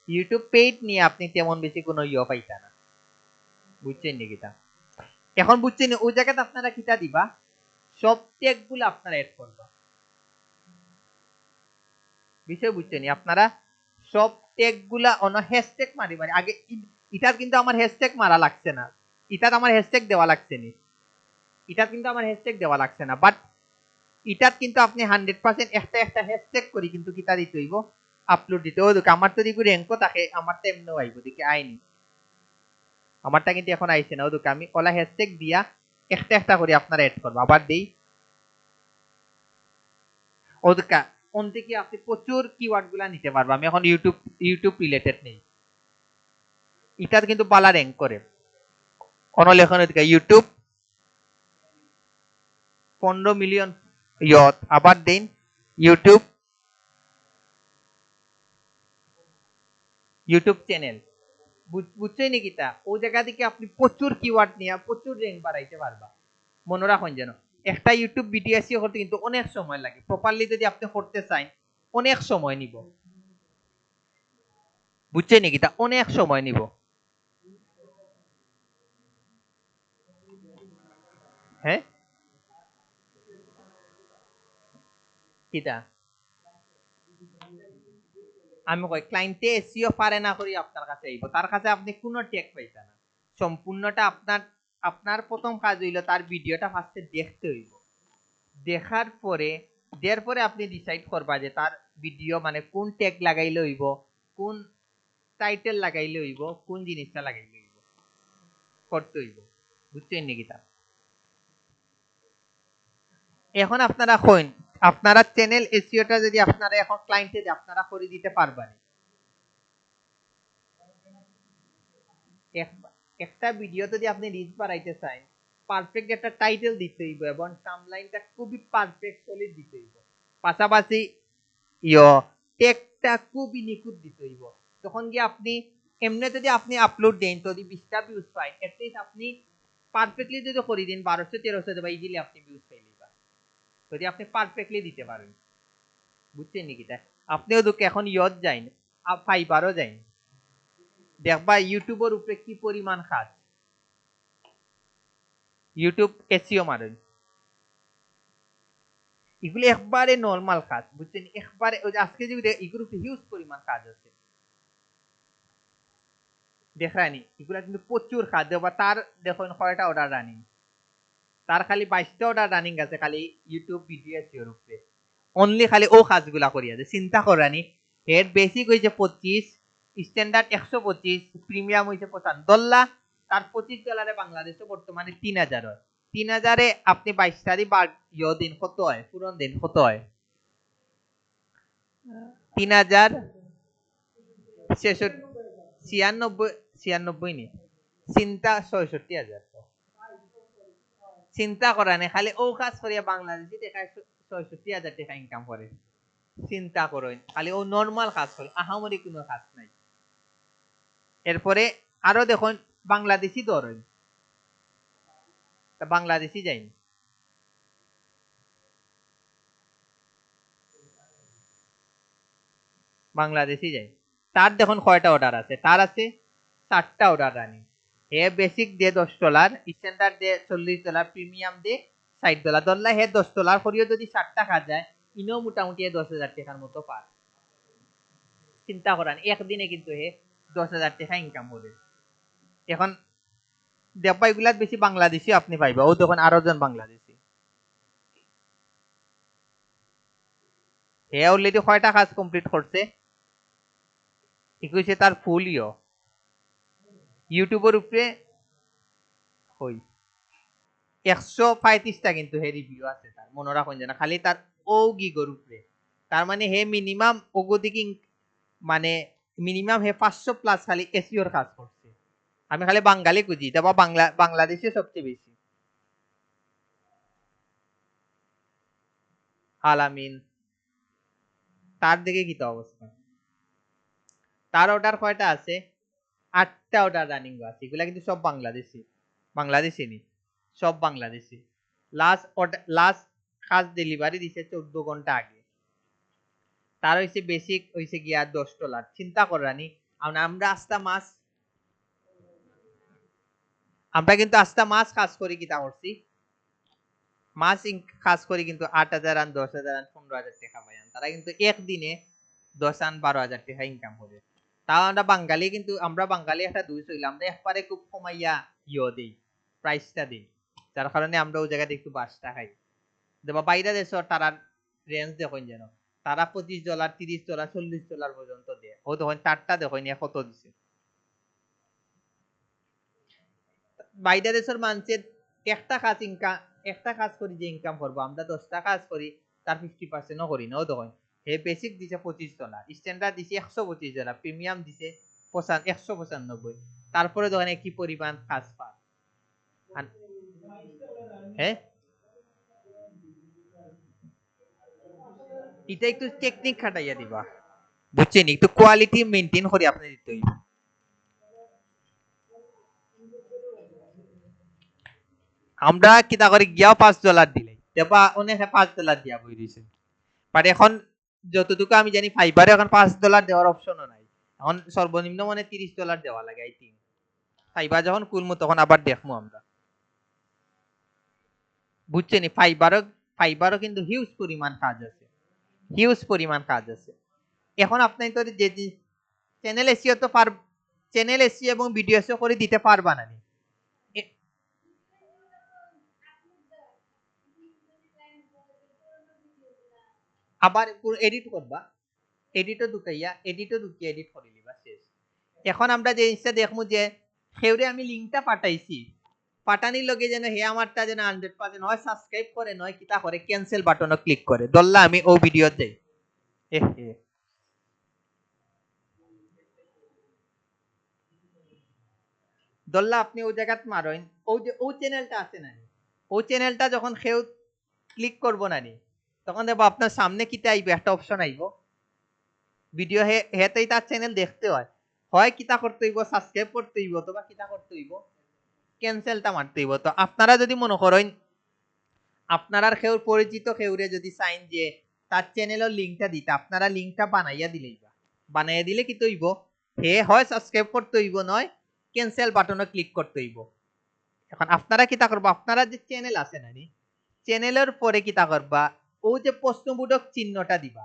ইউটিউব পেইড নিয়ে আপনি তেমন বেশি কোনো পাইতা না বুঝছেন নাকি তা এখন বুঝছেন ওই জায়গাতে আপনারা কিটা দিবা সব ট্যাগ গুলো আপনারা এড করবা বিষয় বুঝছেন আপনারা সব ট্যাগ গুলা অন হ্যাশট্যাগ মারি মারি আগে ইটার কিন্তু আমার হ্যাশট্যাগ মারা লাগছে না ইটার আমার হ্যাশট্যাগ দেওয়া লাগছে না ইটার কিন্তু আমার হ্যাশট্যাগ দেওয়া লাগছে না বাট ইটার কিন্তু আপনি 100% একটা একটা হ্যাশট্যাগ করি কিন্তু কিতা দিতে হইব আপলোড দিতে ও দেখো আমার তো দিকে র্যাঙ্কও থাকে আমারটা এমনিও আইব দেখি আইনি আমারটা কিন্তু এখন আইছে না ও দেখো আমি ওলা হ্যাশট্যাগ দিয়া একটা একটা করে আপনারা এড করবো আবার দেই ও দেখো কোন থেকে আপনি প্রচুর কিওয়ার্ড গুলা নিতে পারবো আমি এখন ইউটিউব রিলেটেড নেই এটার কিন্তু বালা র্যাঙ্ক করে কোন লেখন ইউটিউব 15 মিলিয়ন ইয়ত আবার দেন ইউটিউব চ্যানেল বুঝছেন নাকি তা ও জায়গা থেকে আপনি প্রচুর কিওয়ার্ড নিয়ে প্রচুর র্যাঙ্ক বাড়াইতে পারবা মনে রাখুন যেন একটা ইউটিউব ভিডিও এসিও করতে কিন্তু অনেক সময় লাগে প্রপারলি যদি আপনি করতে চান অনেক সময় নিব বুঝছেন নাকি তা অনেক সময় নিব হ্যাঁ কিটা আমি কই ক্লায়েন্টে এসইও পারে না করি আপনার কাছে আইব তার কাছে আপনি কোনো ট্যাগ পাইতা না সম্পূর্ণটা আপনার প্রথম কাজ হইল তার ভিডিওটা ফার্স্টে দেখতে হইব দেখার পরে দেওয়ার আপনি ডিসাইড করবা যে তার ভিডিও মানে কোন ট্যাগ লাগাইলে হইব কোন টাইটেল লাগাইলে হইব কোন জিনিসটা লাগাইলে হইব করতে হইব বুঝছেন নাকি তা এখন আপনারা কইন আপনারা চ্যানেল এসইওটা যদি আপনারা এখন ক্লায়েন্টে আপনারা করে দিতে পারবেন একটা ভিডিও যদি আপনি রিচ বাড়াইতে চান পারফেক্ট একটা টাইটেল দিতে হইব এবং সামলাইনটা খুবই পারফেক্ট সলিড দিতে হইব পাশাপাশি টেকটা খুবই নিখুঁত দিতে হইব তখন কি আপনি এমনি যদি আপনি আপলোড দেন যদি 20টা ভিউজ পাই এটলিস্ট আপনি পারফেক্টলি যদি করে দিন 1200-1300 দেবা ইজিলি আপনি ভিউজ পাইলেবা যদি আপনি পারফেক্টলি দিতে পারেন বুঝছেন নাকি তা আপনিও তো এখন যাইন ফাইবারও যাইন দেখবা ইউটিউবের উপরে কি পরিমাণ কাজ ইউটিউব এসইও মারেন এগুলো একবারে নরমাল কাজ বুঝছেন একবারে আজকে যে এগুলো হিউজ পরিমাণ কাজ আছে দেখায়নি এগুলা কিন্তু প্রচুর কাজ দেবা তার দেখুন কয়টা অর্ডার রানিং তার খালি 22টা অর্ডার রানিং আছে খালি ইউটিউব ভিডিও এসইওর উপরে অনলি খালি ও কাজগুলা করি আছে চিন্তা করানি এর বেসিক হইছে 25 স্ট্যান্ডার্ড 125 প্রিমিয়াম হইছে $55 তার $25 বাংলাদেশে বর্তমানে 3000 হয় 3000 এ আপনি 22 তারিখ দিন কত হয় পূরণ দিন কত হয় 3000 96 নি চিন্তা 66,000 চিন্তা করা নেই খালি ও কাজ করিয়া বাংলাদেশি টাকা 66,000 টাকা ইনকাম করে চিন্তা করেন খালি ও নরমাল কাজ করে আহামরি কোনো কাজ নাই এরপরে আরো দেখুন বাংলাদেশি ধরেন বাংলাদেশি যাইনি বাংলাদেশি যাই তার দেখুন কয়টা অর্ডার আছে তার আছে 4টা অর্ডার রানিং হে বেসিক দিয়ে $10 স্ট্যান্ডার্ড দিয়ে $40 প্রিমিয়াম দিয়ে $60 ধরলা হে $10 করিও যদি 4টা কাজ যায় ইনো মোটামুটি 10,000 টাকার মতো পার চিন্তা করেন একদিনে কিন্তু হে 10,000 টাকা ইনকাম করে এখন দেখবা এগুলাত বেশি বাংলাদেশি আপনি পাইবা। ও তখন আরো জন বাংলাদেশি। হে অলরেডি কয়টা কাজ কমপ্লিট করছে? ইকুইছে তার ফুল ইউটিউবের উপরে হই 135টা কিন্তু হে রিভিউ আছে তার, মনে রাখুন যেন খালি তার ও গিগর উপরে। তার মানে হে মিনিমাম ওগোদিকে মানে মিনিমাম হে 500 প্লাস খালি এসইওর কাজ করছে। আমি খালি বাঙালি খুঁজি, দেবা বাংলাদেশে সবচেয়ে বেশি। আলামিন তার দিকে কি অবস্থা? তার অর্ডার কয়টা আছে? 8টা অর্ডার রানিং আছে, এগুলা কিন্তু সব বাংলাদেশি। বাংলাদেশি নি, সব বাংলাদেশি। লাস্ট কাজ ডেলিভারি দিছে 14 ঘন্টা আগে। তার হইছে বেসিক হইছে গিয়া $10। চিন্তা করানি আমরা কিন্তু আস্তা মাস কাজ করি কিতা করছি, মাস কাজ করি কিন্তু 8,000 আন 10,000 আন 15,000 টাকা পাই। তারা কিন্তু একদিনে 10 আন 12,000 টাকা ইনকাম করে। তাও আমরা বাঙালি একটা দুই হইলাম, আমরা একবারে খুব কমাইয়া দেই, প্রাইসটা দিই, যার কারণে আমরা ওই জায়গাতে একটু বাসটা খাই। দেবা বাইরে দেশ তারার রেঞ্জ দেখুন যেন, তারা $25 $30 $40 পর্যন্ত দেয়। ও তখন তারটা দেখুন কত দিছে। বাইরে দেশের মানুষের একটা কাজ করি যে ইনকাম করবো, আমরা 10টা কাজ করি তার 50% করি না। ও দেখুন হে বেসিক দিছে $25, স্ট্যান্ডার্ড দিছে $125, প্রিমিয়াম দিছে 195। তারপরে দেখেন কি পরিমাণ কাজ পান। হ্যাঁ, এটা একটু টেকনিক খাটাইয়া দিবা, বুঝছেন? একটু কোয়ালিটি মেনটেন করে আপনি দিতে হইব। আমরা কিতা করে গিয়াও $5 দিলে দেবা, অনেকে $5 দিয়া বই দিছে। বাট এখন যতটুকু আমি জানি ফাইবারে এখন $5 দেওয়ার অপশনও নাই। এখন সর্বনিম্ন মানে $30 দেওয়া লাগে আই থিঙ্ক। ফাইবার যখন খুলবো তখন আবার দেখবো আমরা, বুঝছেন? ফাইবারও কিন্তু হিউজ পরিমাণ কাজ আছে, হিউজ পরিমাণ কাজ আছে। এখন আপনি তো যে চ্যানেল এসিও তো চ্যানেল এসিও এবং ভিডিও এসিও করে দিতে পারবা না। আবার এডিট করবা, এডিটও ঢুকিয়ে এডিট করে নিবা, শেষ। এখন আমরা যে জিনিসটা দেখবো যে সেউরে আমি লিঙ্কটা পাঠাইছি, পাঠানির লগে যেন হে আমারটা যেন 100% হয় সাবস্ক্রাইব করে, নয় কিতা করে ক্যান্সেল বাটনও ক্লিক করে। দল্লা আমি ও ভিডিও দেই, দল্লা আপনি ও জায়গাত মারেন, ও যে ও চ্যানেলটা আছে না, ও চ্যানেলটা যখন কেউ ক্লিক করবো না নি, তখন দেখবো আপনার সামনে কিতা আইবে, একটা অপশন আইব ভিডিও হেতেই তার চ্যানেল দেখতে হয়, হয় কিতা করতে হইব সাবস্ক্রাইব করতে হইব, অথবা কিতা করতে হইব ক্যান্সেলটা মারতে হইব। তো আপনারা যদি মনে করেন আপনার কেউ পরিচিত কেউরে যদি চাইন যে তার চ্যানেলের লিঙ্কটা দিতে, আপনারা লিঙ্কটা বানাইয়া দিলেই, বানাইয়া দিলে কি হইব, হে হয় সাবস্ক্রাইব করতে হইব, নয় ক্যান্সেল বাটনে ক্লিক করতে হইব। এখন আপনারা কিতা করবা, আপনারা যে চ্যানেল আছে না, চ্যানেলের পরে কিতা করবা, ও যে প্রশ্নবোধক চিহ্নটা দিবা,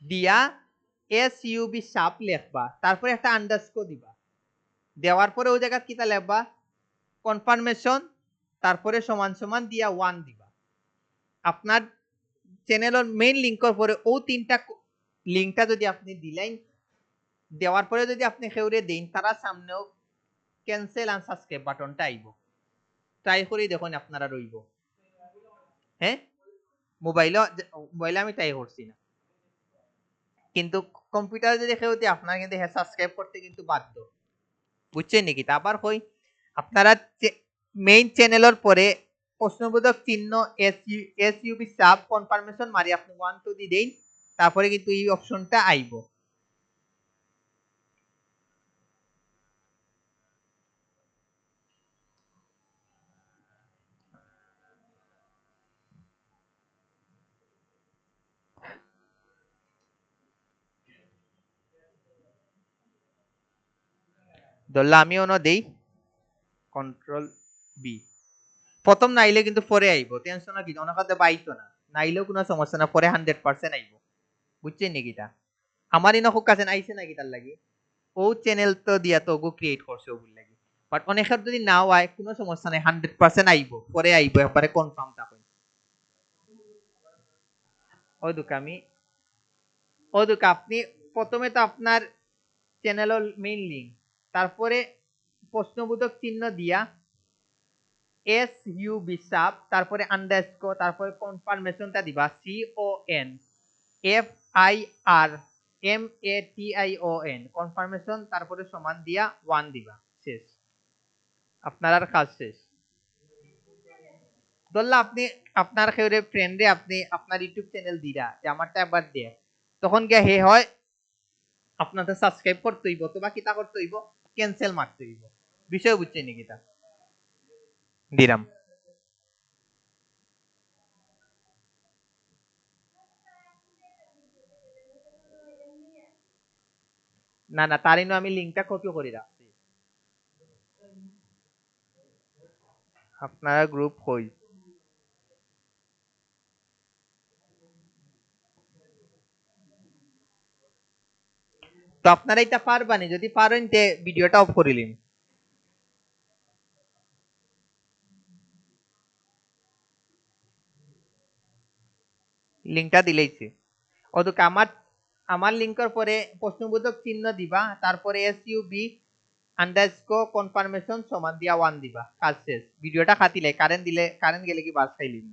দিয়া SUB সাপ লেখবা, তারপরে একটা আন্ডারস্কোর দিবা, দেওয়ার পরে ওই জায়গা কিতা লেখবা কনফার্মেশন, তারপরে সমান সমান দিয়া 1 দিবা। আপনার চ্যানেলের মেইন লিঙ্কের পরে ও তিনটা লিঙ্কটা যদি আপনি দিলেন, দেওয়ার পরে যদি আপনি কেউরে দেন, তারা সামনেও ক্যান্সেল আর সাবস্ক্রাইব বাটনটা আইব। ট্রাই করে দেখুন আপনারা রইব। হ্যাঁ, মোবাইলে আমি ট্রাই করছি না, কিন্তু কম্পিউটার যদি কেউ দিয়ে আপনার কিন্তু সাবস্ক্রাইব করতে কিন্তু বাধ্য, বুঝছেন নাকি? আবার কই আপনারা মেইন চ্যানেলের পরে প্রশ্নবোধক চিহ্ন SUB সাব কনফার্মেশন মারি আপনি 1 2 দি দেন, তারপরে কিন্তু এই অপশনটা আইব। ধরলে আমি অন্য দেই কন্ট্রোল বি, প্রথম নাইলে কিন্তু পরে আইব, টেনশন কি অনেক হাতে বাইতো না, নাইলেও কোনো সমস্যা না, পরে 100% আইব, বুঝছেন নাকি? তা আমার ইনো খুব কাছে আইছে নাকি তার লাগি, ও চ্যানেল তো দিয়া তো গো ক্রিয়েট করছে ওগুলো লাগি। বাট অনেকের যদি নাও হয় কোনো সমস্যা নাই, 100% আইব, পরে আইব, একবারে কনফার্ম থাকুন। আপনি প্রথমে তো আপনার চ্যানেলের মেইন লিঙ্ক, তারপরে প্রশ্নবোধক চিহ্ন দিয়া SUB সাব, তারপরে আন্ডারস্কোর, তারপরে কনফার্মেশনটা দিবা CONFIRMATION কনফার্মেশন, তারপরে সমান দিয়া 1 দিবা, শেষ, আপনার আর কাজ শেষ। ধরলা আপনি আপনার কেউরে ফ্রেন্ডে আপনি আপনার ইউটিউব চ্যানেল দিরা যে আমারটা একবার দে, তখন গিয়ে হে হয় আপনাদের সাবস্ক্রাইব করতে হইব, তো বাকি তা করতে হইব, ক্যান্সেল মারতে হইব, বিষয় বুঝছেন নাকি? তা দিরাম না না, তার আমি লিঙ্কটা কপি করে রাখছি। আপনারা গ্রুপ হই, তো আপনারা এটা পারবানি, যদি পারেন তে ভিডিওটা অফ করিলিন, লিঙ্কটা দিলেইছি। অদুক আমার আমার লিঙ্কের পরে প্রশ্নবোধক চিহ্ন দিবা, তারপরে SUB আন্ডারস্কোর কনফার্মেশন সমান দিয়া 1 দিবা, কাজ শেষ। ভিডিওটা খাতিলে কারেন্ট দিলে, কারেন্ট গেলে কি বাস খাইলিন।